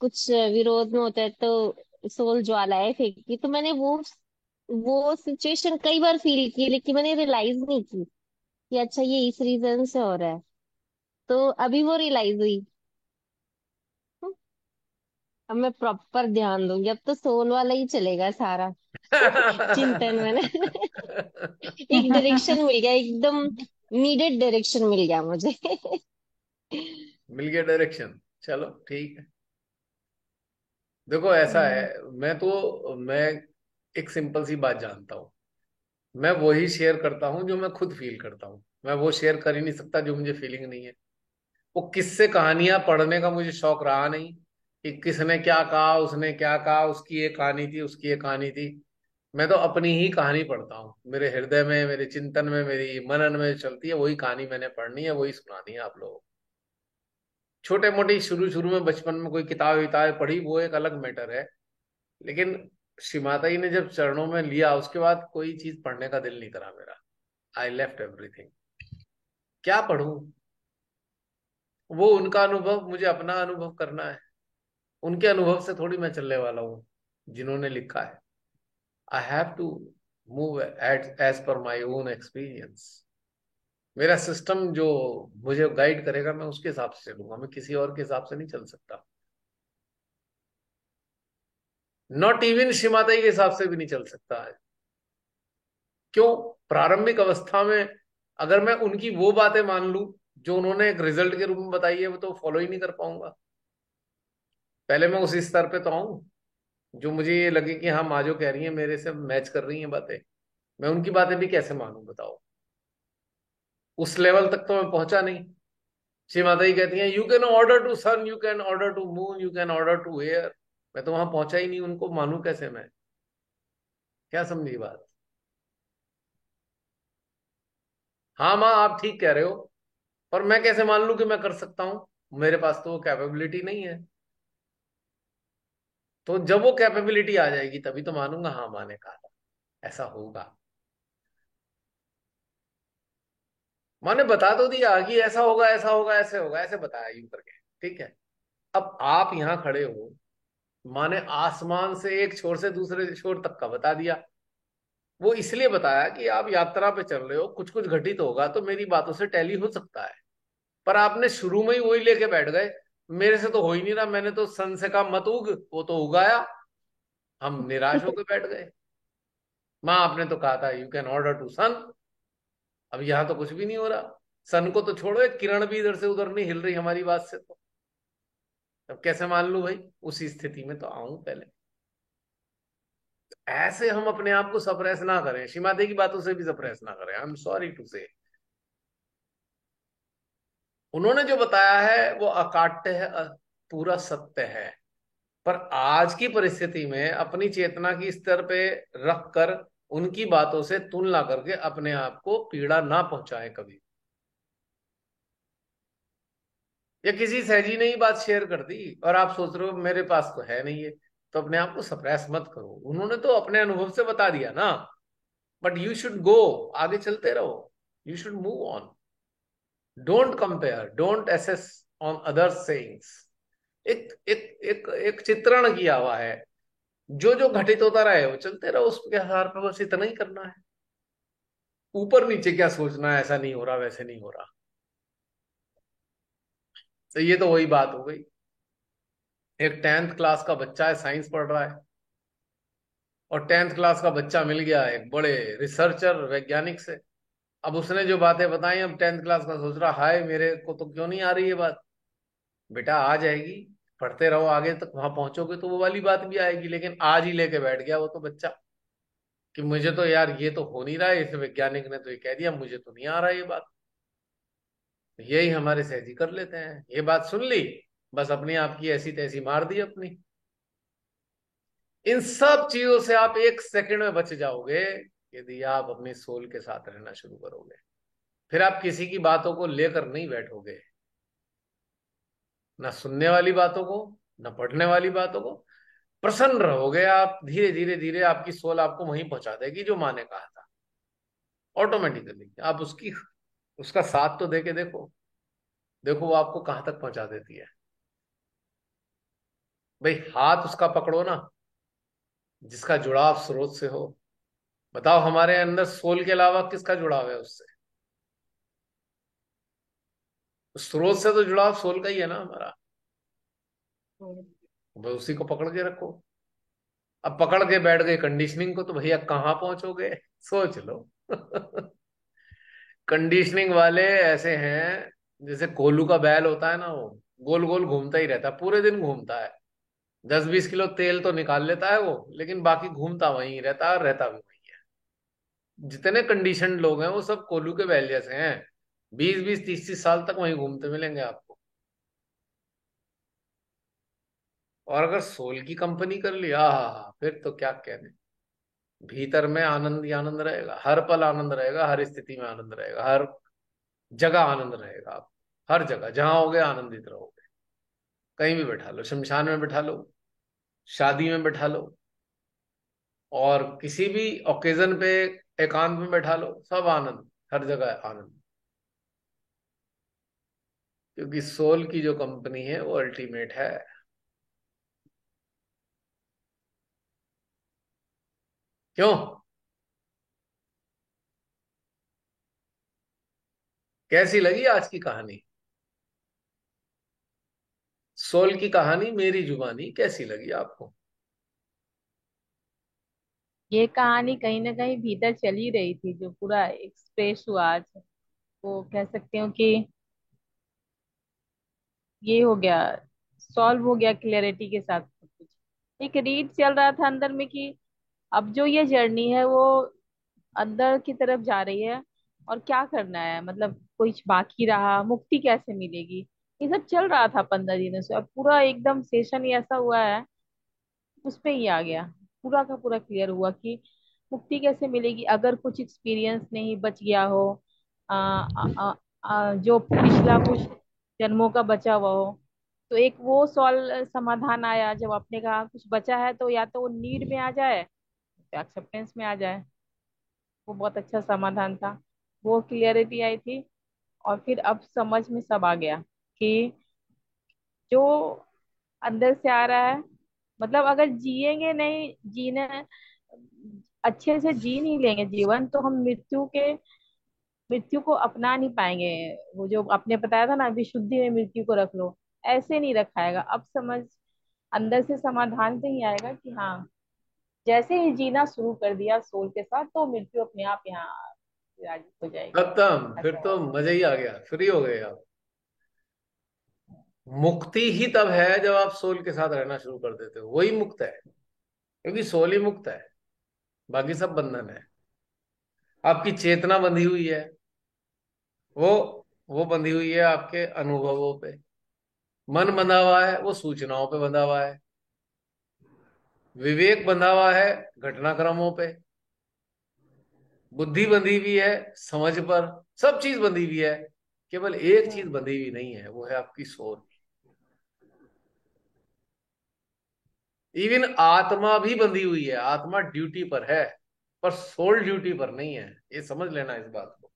कुछ विरोध में होता है तो सोल ज्वालाएं फेंकती, तो मैंने वो सिचुएशन कई बार फील की, लेकिन मैंने रियलाइज नहीं की कि अच्छा ये इस रीजन से हो रहा है। तो अभी वो रियलाइज हुई। अब मैं प्रॉपर ध्यान दूंगी, अब तो सोल वाला ही चलेगा सारा चिंतन में ना एक डायरेक्शन मिल गया एकदम, नीडेड डायरेक्शन मिल गया मुझे मिल गया डायरेक्शन, चलो ठीक है। देखो ऐसा है, हम्म। मैं एक सिंपल सी बात जानता हूँ, मैं वही शेयर करता हूँ जो मैं खुद फील करता हूँ। मैं वो शेयर कर ही नहीं सकता जो मुझे फीलिंग नहीं है। वो किससे कहानियां पढ़ने का मुझे शौक रहा नहीं, कि किसने क्या कहा, उसने क्या कहा, उसकी ये कहानी थी, उसकी ये कहानी थी। मैं तो अपनी ही कहानी पढ़ता हूँ, मेरे हृदय में, मेरे चिंतन में, मेरी मनन में चलती है वही कहानी, मैंने पढ़नी है, वही सुनानी है आप लोगों को। छोटे मोटी शुरू शुरू में बचपन में कोई किताब विताब पढ़ी, वो एक अलग मैटर है, लेकिन श्री माता जी ने जब चरणों में लिया उसके बाद कोई चीज पढ़ने का दिल नहीं करा मेरा। I left everything. क्या पढ़ूं? वो उनका अनुभव, मुझे अपना अनुभव करना है। उनके अनुभव से थोड़ी मैं चलने वाला हूँ जिन्होंने लिखा है। I have to move as per my own experience. मेरा सिस्टम जो मुझे गाइड करेगा, मैं उसके हिसाब से चलूंगा, मैं किसी और के हिसाब से नहीं चल सकता। नॉट इवन शिमाताई के हिसाब से भी नहीं चल सकता है। क्यों? प्रारंभिक अवस्था में अगर मैं उनकी वो बातें मान लूं जो उन्होंने एक रिजल्ट के रूप में बताई है, वो तो फॉलो ही नहीं कर पाऊंगा। पहले मैं उसी स्तर पे तो आऊं जो मुझे ये लगे कि हाँ माँ जो कह रही है मेरे से मैच कर रही हैं बातें। मैं उनकी बातें भी कैसे मानूं बताओ? उस लेवल तक तो मैं पहुंचा नहीं। श्री माता जी कहती हैं, you can order to sun, you can order to moon, you can order to air. मैं तो वहां पहुंचा ही नहीं, उनको मानूं कैसे मैं? क्या समझी बात? हाँ माँ आप ठीक कह रहे हो, पर मैं कैसे मान लूं कि मैं कर सकता हूं? मेरे पास तो वो कैपेबिलिटी नहीं है। तो जब वो कैपेबिलिटी आ जाएगी तभी तो मानूंगा, हाँ माँ ने कहा था ऐसा होगा। माँ ने बता तो दिया कि ऐसा होगा, ऐसा होगा, ऐसे होगा, ऐसे बताया यूं करके, ठीक है। अब आप यहां खड़े हो, माँ ने आसमान से एक छोर से दूसरे छोर तक का बता दिया। वो इसलिए बताया कि आप यात्रा पे चल रहे हो, कुछ कुछ घटित होगा तो मेरी बातों से टैली हो सकता है। पर आपने शुरू में ही वही लेके बैठ गए, मेरे से तो हो ही नहीं रहा, मैंने तो सन से कहा मत उग, वो तो उगाया। हम निराश होकर बैठ गए। माँ आपने तो कहा था यू कैन ऑर्डर टू सन, अब यहां तो कुछ भी नहीं हो रहा। सन को तो छोड़ो, एक किरण भी इधर से उधर नहीं हिल रही हमारी बात से, तो अब कैसे मान लूं भाई? उसी स्थिति में तो आऊं पहले। ऐसे हम अपने आप को सप्रेस ना करें, शिमादे की बातों से भी सप्रेस ना करें। आई एम सॉरी टू से, उन्होंने जो बताया है वो अकाट्य है, पूरा सत्य है। पर आज की परिस्थिति में अपनी चेतना की स्तर पे रख कर उनकी बातों से तुलना करके अपने आप को पीड़ा ना पहुंचाएं कभी। या किसी सहजी ने ही बात शेयर कर दी और आप सोच रहे हो मेरे पास तो है नहीं है, तो अपने आप को सप्रेस मत करो। उन्होंने तो अपने अनुभव से बता दिया ना, बट यू शुड गो, आगे चलते रहो, you should move on, don't compare, don't assess on other sayings. एक एक एक एक चित्रण किया हुआ है, जो जो घटित होता रहे वो चलते रहो, उसके आधार पर बस इतना ही करना है। ऊपर नीचे क्या सोचना है, ऐसा नहीं हो रहा, वैसे नहीं हो रहा। तो ये तो वही बात हो गई। एक 10th क्लास का बच्चा है, साइंस पढ़ रहा है, और 10th क्लास का बच्चा मिल गया एक बड़े रिसर्चर वैज्ञानिक से। अब उसने जो बातें बताई, अब 10th क्लास का सोच रहा, हाय मेरे को तो क्यों नहीं आ रही ये बात। बेटा आ जाएगी, पढ़ते रहो, आगे तक वहां पहुंचोगे तो वो वाली बात भी आएगी। लेकिन आज ही लेके बैठ गया वो तो बच्चा, कि मुझे तो यार ये तो हो नहीं रहा है, इस वैज्ञानिक ने तो ये कह दिया, मुझे तो नहीं आ रहा ये बात। यही हमारे सहजी कर लेते हैं, ये बात सुन ली, बस अपनी आपकी ऐसी तैसी मार दी अपनी। इन सब चीजों से आप एक सेकंड में बच जाओगे, यदि आप अपनी सोल के साथ रहना शुरू करोगे। फिर आप किसी की बातों को लेकर नहीं बैठोगे, ना सुनने वाली बातों को, ना पढ़ने वाली बातों को। प्रसन्न रहोगे आप, धीरे धीरे धीरे आपकी सोल आपको वहीं पहुंचा देगी जो माँ ने कहा था। ऑटोमेटिकली आप उसकी उसका साथ तो देके देखो, देखो वो आपको कहां तक पहुंचा देती है। भाई हाथ उसका पकड़ो ना, जिसका जुड़ाव स्रोत से हो। बताओ हमारे अंदर सोल के अलावा किसका जुड़ाव है उससे? स्रोत से तो जुड़ाव सोल का ही है ना हमारा। भाई उसी को पकड़ के रखो। अब पकड़ के बैठ गए कंडीशनिंग को, तो भैया कहाँ पहुंचोगे, सोच लो। कंडीशनिंग वाले ऐसे हैं, जैसे कोल्हू का बैल होता है ना, वो गोल गोल घूमता ही रहता है, पूरे दिन घूमता है। 10-20 किलो तेल तो निकाल लेता है वो, लेकिन बाकी घूमता वहीं रहता है और रहता भी वहीं है। जितने कंडीशन लोग हैं वो सब कोल्हू के बैल जैसे हैं, 20-20 30-30 साल तक वहीं घूमते मिलेंगे आपको। और अगर सोल की कंपनी कर लिया, फिर तो क्या कहने। भीतर में आनंद ही आनंद रहेगा, हर पल आनंद रहेगा, हर स्थिति में आनंद रहेगा, हर जगह आनंद रहेगा। आप हर जगह जहां होगे आनंदित रहोगे। कहीं भी बैठा लो, शमशान में बैठा लो, शादी में बैठा लो, और किसी भी ओकेजन पे एकांत में बैठा लो, सब आनंद, हर जगह आनंद। क्योंकि सोल की जो कंपनी है वो अल्टीमेट है। क्यों? कैसी लगी आज की कहानी? सोल की कहानी, मेरी जुबानी, कैसी लगी आपको? ये कहानी कहीं ना कहीं भीतर चली रही थी, जो पूरा एक्सप्रेस हुआ आज, वो कह सकते हो कि ये हो गया, सॉल्व हो गया क्लियरिटी के साथ सब कुछ। एक रीड चल रहा था अंदर में कि अब जो ये जर्नी है वो अंदर की तरफ जा रही है, और क्या करना है, मतलब कुछ बाकी रहा, मुक्ति कैसे मिलेगी। ये सब चल रहा था 15 दिनों से, और पूरा एकदम सेशन ही ऐसा हुआ है, उस पे ही आ गया, पूरा का पूरा क्लियर हुआ कि मुक्ति कैसे मिलेगी अगर कुछ एक्सपीरियंस नहीं बच गया हो, आ, आ, जो पिछला कुछ जन्मों का बचा हुआ हो। तो एक वो सॉल्व समाधान आया, जब आपने कहा कुछ बचा है तो या तो वो नीड में आ जाए, तो एक्सेप्टेंस में आ जाए। वो बहुत अच्छा समाधान था, वो क्लियरिटी आई थी। और फिर अब समझ में सब आ गया कि जो अंदर से आ रहा है, मतलब अगर जिएंगे नहीं, जीने अच्छे से जी नहीं लेंगे जीवन, तो हम मृत्यु को अपना नहीं पाएंगे। वो जो आपने बताया था ना, विशुद्धि में मृत्यु को रख लो, ऐसे नहीं रखाएगा। अब समझ अंदर से समाधान से ही आएगा कि हाँ, जैसे ही जीना शुरू कर दिया सोल के साथ, तो मृत्यु अपने आप यहाँ विराजित हो जाएगी। खत्म, फिर ऐसा तो है। मजा ही आ गया, फ्री हो गए आप। मुक्ति ही तब है जब आप सोल के साथ रहना शुरू कर देते हो, वही मुक्त है। क्योंकि सोल ही मुक्त है, बाकी सब बंधन है। आपकी चेतना बंधी हुई है, वो वो बंधी हुई है आपके अनुभवों पे। मन बंधा हुआ है, वो सूचनाओं पे बंधा हुआ है। विवेक बंधा हुआ है घटनाक्रमों पे। बुद्धि बंधी हुई है समझ पर। सब चीज बंधी हुई है, केवल एक चीज बंधी हुई नहीं है, वो है आपकी सोच। इवन आत्मा भी बंधी हुई है, आत्मा ड्यूटी पर है, पर सोल ड्यूटी पर नहीं है, ये समझ लेना इस बात को।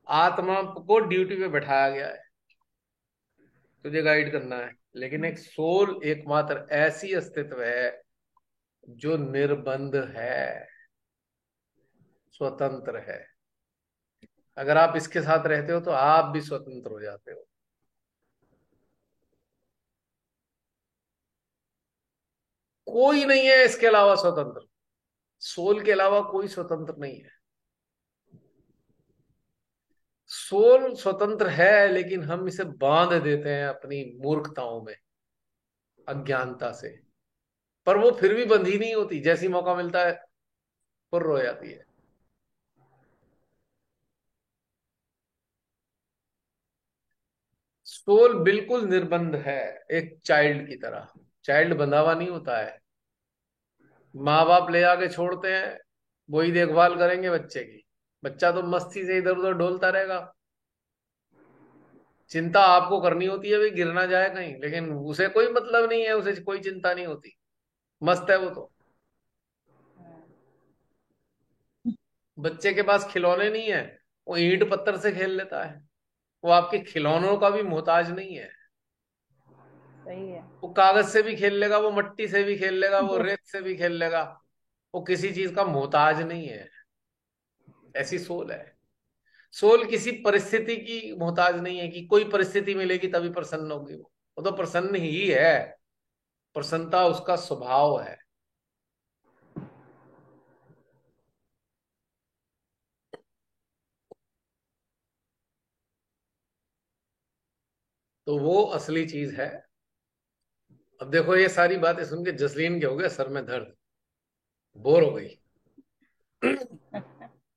आत्मा को ड्यूटी पे बैठाया गया है, तुझे गाइड करना है, लेकिन एक सोल एकमात्र ऐसी अस्तित्व है जो निर्बंध है, स्वतंत्र है। अगर आप इसके साथ रहते हो तो आप भी स्वतंत्र हो जाते हो। कोई नहीं है इसके अलावा स्वतंत्र, सोल के अलावा कोई स्वतंत्र नहीं है। सोल स्वतंत्र है, लेकिन हम इसे बांध देते हैं अपनी मूर्खताओं में, अज्ञानता से। पर वो फिर भी बंधी नहीं होती, जैसी मौका मिलता है फुर्र हो जाती है। सोल बिल्कुल निर्बंध है, एक चाइल्ड की तरह। चाइल्ड बंधा हुआ नहीं होता है, माँ बाप ले आके छोड़ते हैं, वही देखभाल करेंगे बच्चे की। बच्चा तो मस्ती से इधर उधर डोलता रहेगा। चिंता आपको करनी होती है भाई गिर ना जाए कहीं, लेकिन उसे कोई मतलब नहीं है, उसे कोई चिंता नहीं होती, मस्त है वो तो। बच्चे के पास खिलौने नहीं है, वो ईंट पत्थर से खेल लेता है। वो आपके खिलौनों का भी मोहताज नहीं है। सही है। वो कागज से भी खेल लेगा, वो मिट्टी से भी खेल लेगा, वो रेत से भी खेल लेगा। वो किसी चीज का मोहताज नहीं है। ऐसी सोल है। सोल किसी परिस्थिति की मोहताज नहीं है कि कोई परिस्थिति मिलेगी तभी प्रसन्न होगी। वो तो प्रसन्न ही है, प्रसन्नता उसका स्वभाव है। तो वो असली चीज है। अब देखो ये सारी बातें सुन के जसलीन के हो गया सर में दर्द, बोर हो गई।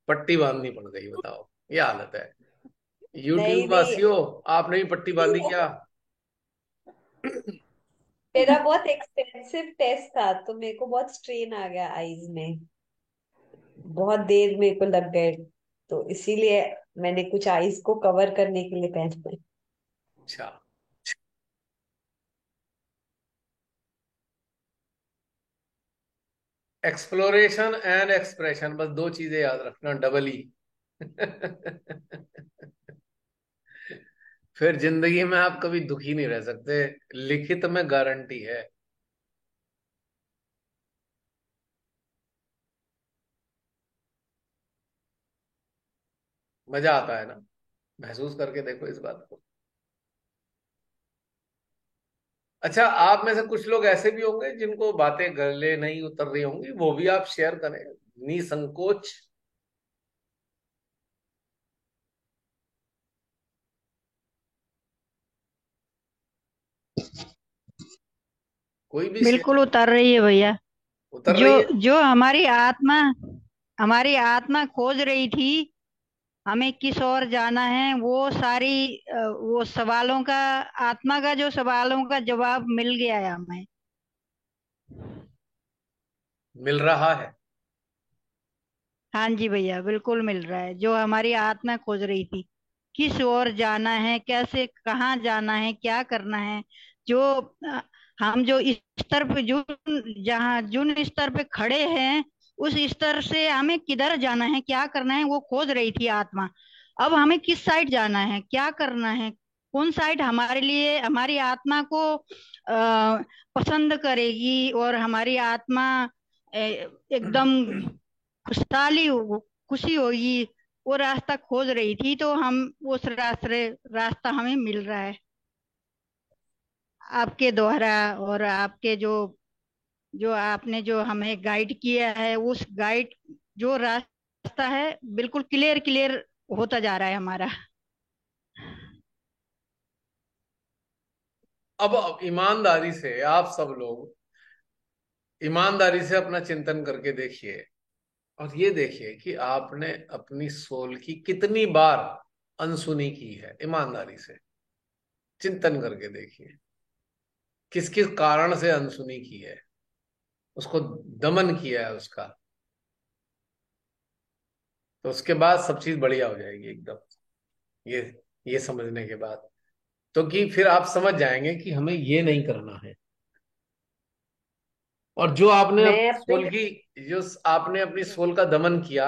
पट्टी बांधनी पड़ गई, बताओ ये हालत है। नहीं यूट्यूब नहीं, वासियों, आपने भी पट्टी बांधी क्या? मेरा बहुत एक्सपेंसिव टेस्ट था तो मेरे को बहुत स्ट्रेन आ गया आईज में, बहुत देर मेरे को लग गए, तो इसीलिए मैंने कुछ आईज को कवर करने के लिए पहना है। अच्छा, एक्सप्लोरेशन एंड एक्सप्रेशन, बस दो चीजें याद रखना, डबल ई। फिर जिंदगी में आप कभी दुखी नहीं रह सकते, लिखित में गारंटी है। मजा आता है ना, महसूस करके देखो इस बात को। अच्छा, आप में से कुछ लोग ऐसे भी होंगे जिनको बातें गले नहीं उतर रही होंगी, वो भी आप शेयर करें निसंकोच। कोई भी शेयर। बिल्कुल उतर रही है भैया। उतर जो रही है। जो हमारी आत्मा खोज रही थी, हमें किस ओर जाना है, वो सारी वो सवालों का, आत्मा का जो सवालों का जवाब मिल गया है हमें। मिल रहा है। हाँ जी भैया, बिल्कुल मिल रहा है। जो हमारी आत्मा खोज रही थी, किस ओर जाना है, कैसे, कहाँ जाना है, क्या करना है, जो अ, हम जो इस स्तर पे, जिन स्तर पे खड़े हैं, उस स्तर से हमें किधर जाना है, क्या करना है, वो खोज रही थी आत्मा। अब हमें किस साइड जाना है, क्या करना है, कौन साइड हमारे लिए, हमारी आत्मा को पसंद करेगी, और हमारी आत्मा एकदम खुशहाली खुशी होगी, वो रास्ता खोज रही थी। तो हम उस रास्ता हमें मिल रहा है आपके द्वारा, और आपके जो जो आपने जो हमें गाइड किया है, उस गाइड जो रास्ता है, बिल्कुल क्लियर क्लियर होता जा रहा है हमारा। अब ईमानदारी से आप सब लोग ईमानदारी से अपना चिंतन करके देखिए, और ये देखिए कि आपने अपनी सोल की कितनी बार अनसुनी की है। ईमानदारी से चिंतन करके देखिए, किस किस कारण से अनसुनी की है, उसको दमन किया है उसका। तो उसके बाद सब चीज बढ़िया हो जाएगी एकदम। ये ये समझने के बाद, तो कि फिर आप समझ जाएंगे कि हमें ये नहीं करना है। और जो आपने मैं अपनी अपने सोल की, जो आपने अपनी सोल का दमन किया,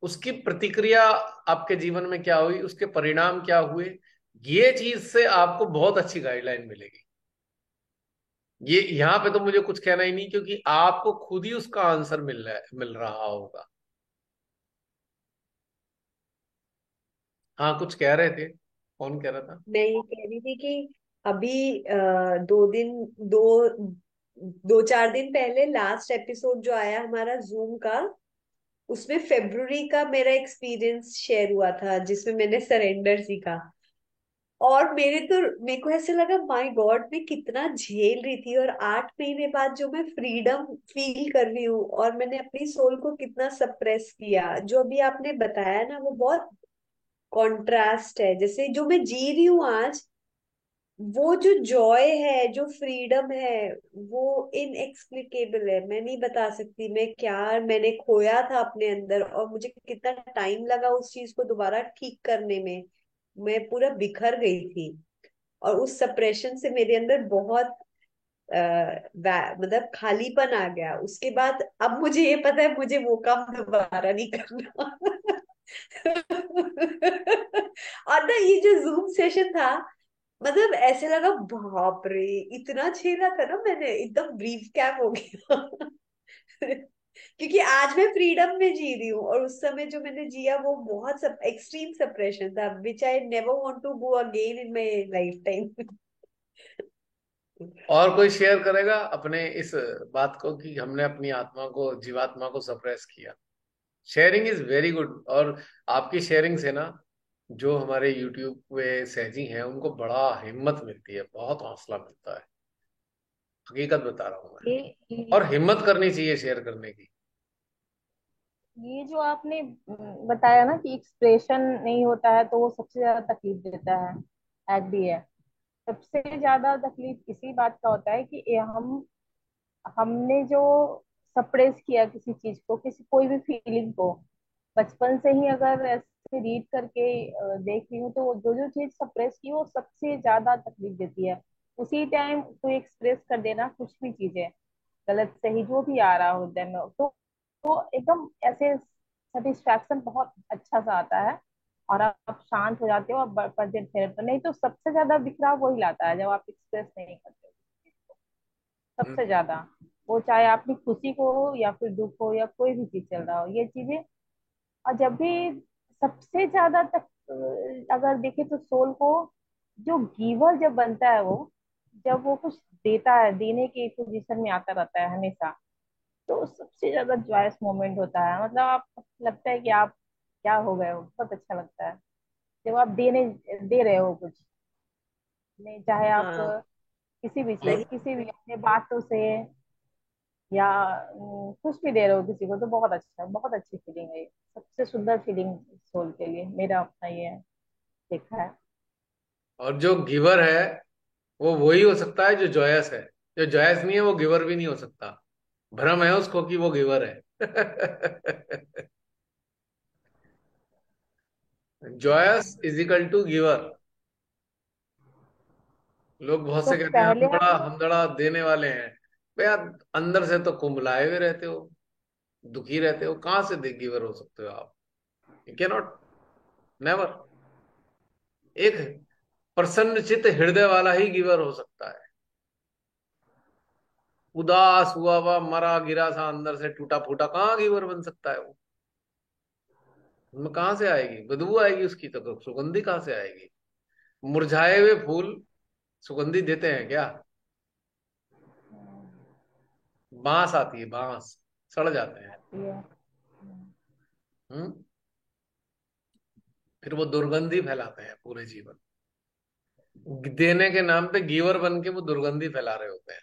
उसकी प्रतिक्रिया आपके जीवन में क्या हुई, उसके परिणाम क्या हुए, ये चीज से आपको बहुत अच्छी गाइडलाइन मिलेगी। ये यहाँ पे तो मुझे कुछ कहना ही नहीं, क्योंकि आपको खुद ही उसका आंसर मिल रहा होगा। हाँ, कुछ कह रहे थे, कौन कह रहा था? मैं ये कह रही थी कि अभी 2 4 दिन पहले लास्ट एपिसोड जो आया हमारा जूम का, उसमें फेब्रुवरी का मेरा एक्सपीरियंस शेयर हुआ था जिसमें मैंने सरेंडर सीखा। और मेरे को ऐसे लगा माय गॉड मैं कितना झेल रही थी, और 8 महीने बाद जो मैं फ्रीडम फील कर रही हूँ, और मैंने अपनी सोल को कितना सप्रेस किया। जो अभी आपने बताया ना वो बहुत कॉन्ट्रास्ट है, जैसे जो मैं जी रही हूँ आज, वो जो जॉय है, जो फ्रीडम है, वो इनएक्सप्लिकेबल है। मैं नहीं बता सकती मैं क्या मैंने खोया था अपने अंदर, और मुझे कितना टाइम लगा उस चीज को दोबारा ठीक करने में। मैं पूरा बिखर गई थी, और उस सप्रेशन से मेरे अंदर बहुत मतलब खालीपन आ गया। उसके बाद अब मुझे ये पता है मुझे वो काम दोबारा नहीं करना। और ना ये जो जूम सेशन था, मतलब ऐसे लगा बाप रे, इतना झेला था ना मैंने, एकदम ब्रीफ कैप हो गया। क्योंकि आज मैं फ्रीडम में जी रही हूँ, और उस समय जो मैंने जिया वो बहुत सब एक्सट्रीम सप्रेशन था, which I never want to go again in my lifetime. और कोई शेयर करेगा अपने इस बात को कि हमने अपनी आत्मा को, जीवात्मा को सप्रेस किया? Sharing is very good. और आपकी शेयरिंग से ना, जो हमारे यूट्यूब पे सहजी हैं उनको बड़ा हिम्मत मिलती है, बहुत हौसला मिलता है। हकीकत बता रहा हूँ मैं। ये और हिम्मत करनी चाहिए शेयर करने की। ये जो आपने बताया ना कि एक्सप्रेशन नहीं होता है तो वो सबसे ज्यादा तकलीफ देता है, एग्री है। सबसे ज्यादा तकलीफ इसी बात का होता है कि ये हमने जो सप्रेस किया किसी चीज को, किसी कोई भी फीलिंग को, बचपन से ही अगर ऐसे रीड करके देख रही हूँ तो जो जो चीज सप्रेस की वो सबसे ज्यादा तकलीफ देती है। उसी टाइम कोई एक्सप्रेस कर देना कुछ भी चीजें, गलत सही जो भी आ रहा हो दिन में, तो एकदम ऐसे सेटिस्फैक्शन बहुत अच्छा सा आता है, और आप शांत हो जाते हो, आप पढ़ते फिरते। नहीं तो सबसे ज्यादा बिखराव वही लाता है जब आप एक्सप्रेस नहीं करते हो, सबसे हम्म। ज्यादा। वो चाहे आपकी खुशी को हो या फिर दुख हो या कोई भी चीज चल रहा हो, ये चीजें। और जब भी सबसे ज्यादा तक अगर देखे तो सोल को, जो गिवर जब बनता है वो, जब वो कुछ देता है, देने की पोजीशन में आता रहता है हमेशा, तो सबसे ज्यादा जॉयस मोमेंट होता है। मतलब आप, लगता है कि आप क्या हो गए हो, बहुत अच्छा लगता है जब आप दे रहे हो कुछ। नहीं चाहे आप हाँ किसी भी चीज, नहीं, किसी भी अपने बातों से या कुछ भी दे रहे हो किसी को, तो बहुत अच्छा, बहुत अच्छी फीलिंग है ये। सबसे सुंदर फीलिंग सोल के लिए मेरा अपना ये है, देखा है। और जो गिवर है वो वही हो सकता है जो जॉयस है। जो जॉयस नहीं है वो गिवर भी नहीं हो सकता। भ्रम है उसको कि वो गिवर है। Joys is equal to giver. लोग बहुत तो से कहते हैं पहले हम बड़ा, हम, हम बड़ा देने वाले हैं। भैया, अंदर से तो कुंभलाए हुए रहते हो, दुखी रहते हो, कहां से गिवर हो सकते हो आप? You can not, never. एक प्रसन्न चित्त हृदय वाला ही गिवर हो सकता है। उदास हुआ हुआ मरा गिरा सा, अंदर से टूटा फूटा, कहाँ गिवर बन सकता है वो? उनमें कहाँ से आएगी बदबू, आएगी उसकी तो सुगंधी कहाँ से आएगी? मुरझाए हुए फूल सुगंधी देते हैं क्या? बांस आती है, बांस सड़ जाते हैं। ये हम्म। फिर वो दुर्गंधी फैलाते हैं पूरे जीवन। देने के नाम पे गिवर बन के वो दुर्गंधी फैला रहे होते हैं।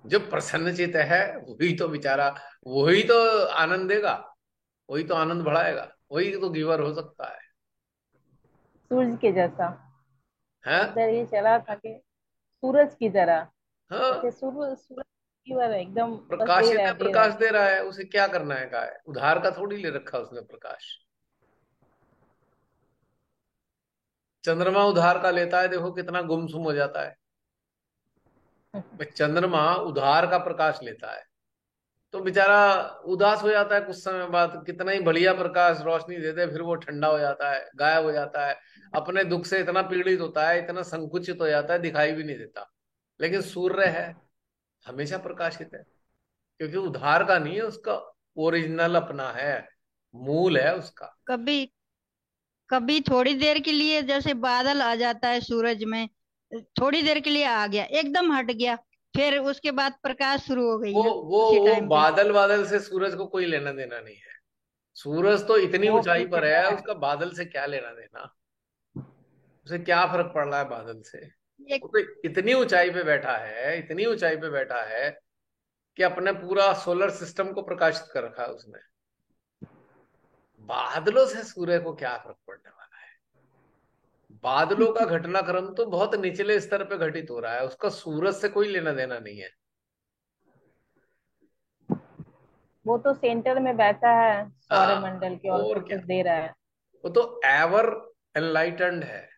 जो प्रसन्नचित है वही तो बेचारा, वही तो आनंद देगा, वही तो आनंद बढ़ाएगा, वही तो गिवर हो सकता है। सूरज के जैसा, हैं? इधर ये चला था कि सूरज की तरह, हाँ। जैसे सूरज, सूरज की तरह एकदम बस दे प्रकाशित रहा है, है, दे रहा प्रकाश है। दे रहा है, उसे क्या करना है, का है उधार का थोड़ी ले रखा उसने प्रकाश। चंद्रमा उधार का लेता है, देखो कितना गुमसुम हो जाता है। भाई चंद्रमा उधार का प्रकाश लेता है, तो बेचारा उदास हो जाता है कुछ समय बाद। कितना ही बढ़िया प्रकाश रोशनी देते, फिर वो ठंडा हो जाता है, गायब हो जाता है। अपने दुख से इतना पीड़ित होता है, इतना संकुचित हो जाता है, दिखाई भी नहीं देता। लेकिन सूर्य है, हमेशा प्रकाशित है, क्योंकि उधार का नहीं है उसका, ओरिजिनल अपना है, मूल है उसका। कभी कभी थोड़ी देर के लिए जैसे बादल आ जाता है सूरज में, थोड़ी देर के लिए आ गया, एकदम हट गया, फिर उसके बाद प्रकाश शुरू हो गई वो है वो उसी वो टाइम पे। बादल, बादल से सूरज को कोई लेना देना नहीं है। सूरज तो इतनी वो ऊंचाई फिक्स पर है, है। उसका बादल से क्या लेना देना। उसे क्या फर्क पड़ रहा है बादल से। ये वो तो इतनी ऊंचाई पे बैठा है, इतनी ऊंचाई पे बैठा है कि अपने पूरा सोलर सिस्टम को प्रकाशित कर रखा है उसने। बादलों से सूर्य को क्या फर्क पड़ने वाला है। बादलों का घटनाक्रम तो बहुत निचले स्तर पे घटित हो रहा है, उसका सूरज से कोई लेना देना नहीं है। वो तो सेंटर में बैठा है हाँ, सौरमंडल के और और सब क्या। कुछ दे रहा है। वो तो एवर एनलाइटन्ड है।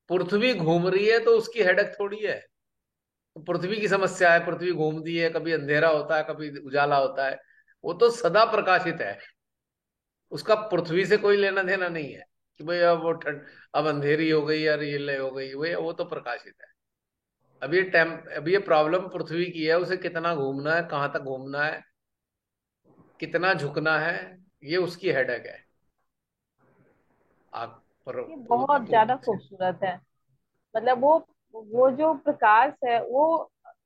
पृथ्वी घूम रही है तो उसकी हेडक थोड़ी है। तो पृथ्वी की समस्या है, पृथ्वी घूमती है, कभी अंधेरा होता है, कभी उजाला होता है। वो तो सदा प्रकाशित है, उसका पृथ्वी से कोई लेना देना नहीं है कि भाई अब वो ठंड, अब अंधेरी हो गई यार, ये ले हो गई, वो तो प्रकाशित है। अब ये प्रॉब्लम पृथ्वी की है, उसे कितना घूमना है, कहाँ तक घूमना है, कितना झुकना है, ये उसकी हेडक है। आग पर ये पृथ्वी बहुत तो ज्यादा खूबसूरत है। मतलब वो जो प्रकाश है वो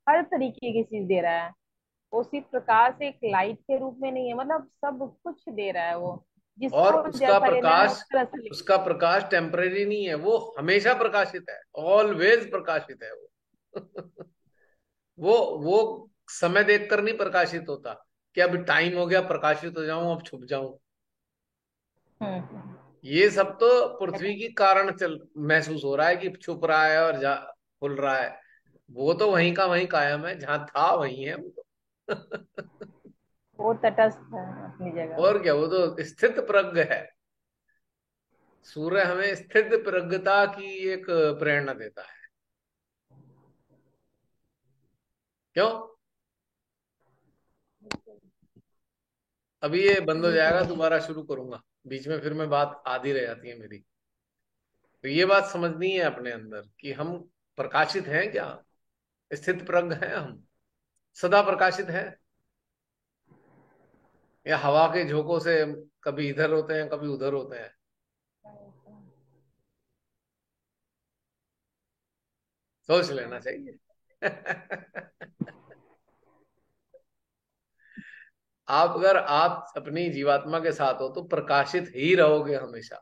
हर तरीके की चीज दे रहा है। वो सिर्फ प्रकाश एक लाइट के रूप में नहीं है, मतलब सब कुछ दे रहा है वो। और जिसको जैसा लेना है उस तरह से ले। उसका प्रकाश टेम्परेरी नहीं है, वो हमेशा प्रकाशित है, ऑलवेज प्रकाशित है वो। वो वो समय देखकर नहीं प्रकाशित होता कि अब टाइम हो गया प्रकाशित हो जाऊं, अब छुप जाऊं। हम्म। ये सब तो पृथ्वी के कारण चल महसूस हो रहा है कि छुप रहा है और जा खुल रहा है। वो तो वहीं का वहीं कायम है, जहां था वहीं है वो तो। वो तटस्थ है अपनी जगह। और क्या, वो तो स्थित प्रज्ञ है। सूर्य हमें स्थित प्रज्ञता की एक प्रेरणा देता है। क्यों? अभी ये बंद हो ये तो जाएगा, है। दोबारा शुरू करूंगा। बीच में फिर मैं बात आधी रह जाती है मेरी। तो ये बात समझनी है अपने अंदर कि हम प्रकाशित हैं क्या, स्थित प्रज्ञ हैं हम, सदा प्रकाशित हैं, या हवा के झोंकों से कभी इधर होते हैं कभी उधर होते हैं। सोच लेना चाहिए। आप अगर आप अपनी जीवात्मा के साथ हो तो प्रकाशित ही रहोगे हमेशा।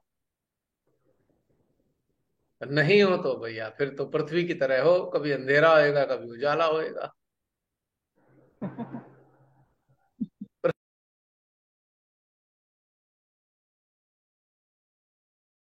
नहीं हो तो भैया फिर तो पृथ्वी की तरह हो, कभी अंधेरा होएगा कभी उजाला होएगा।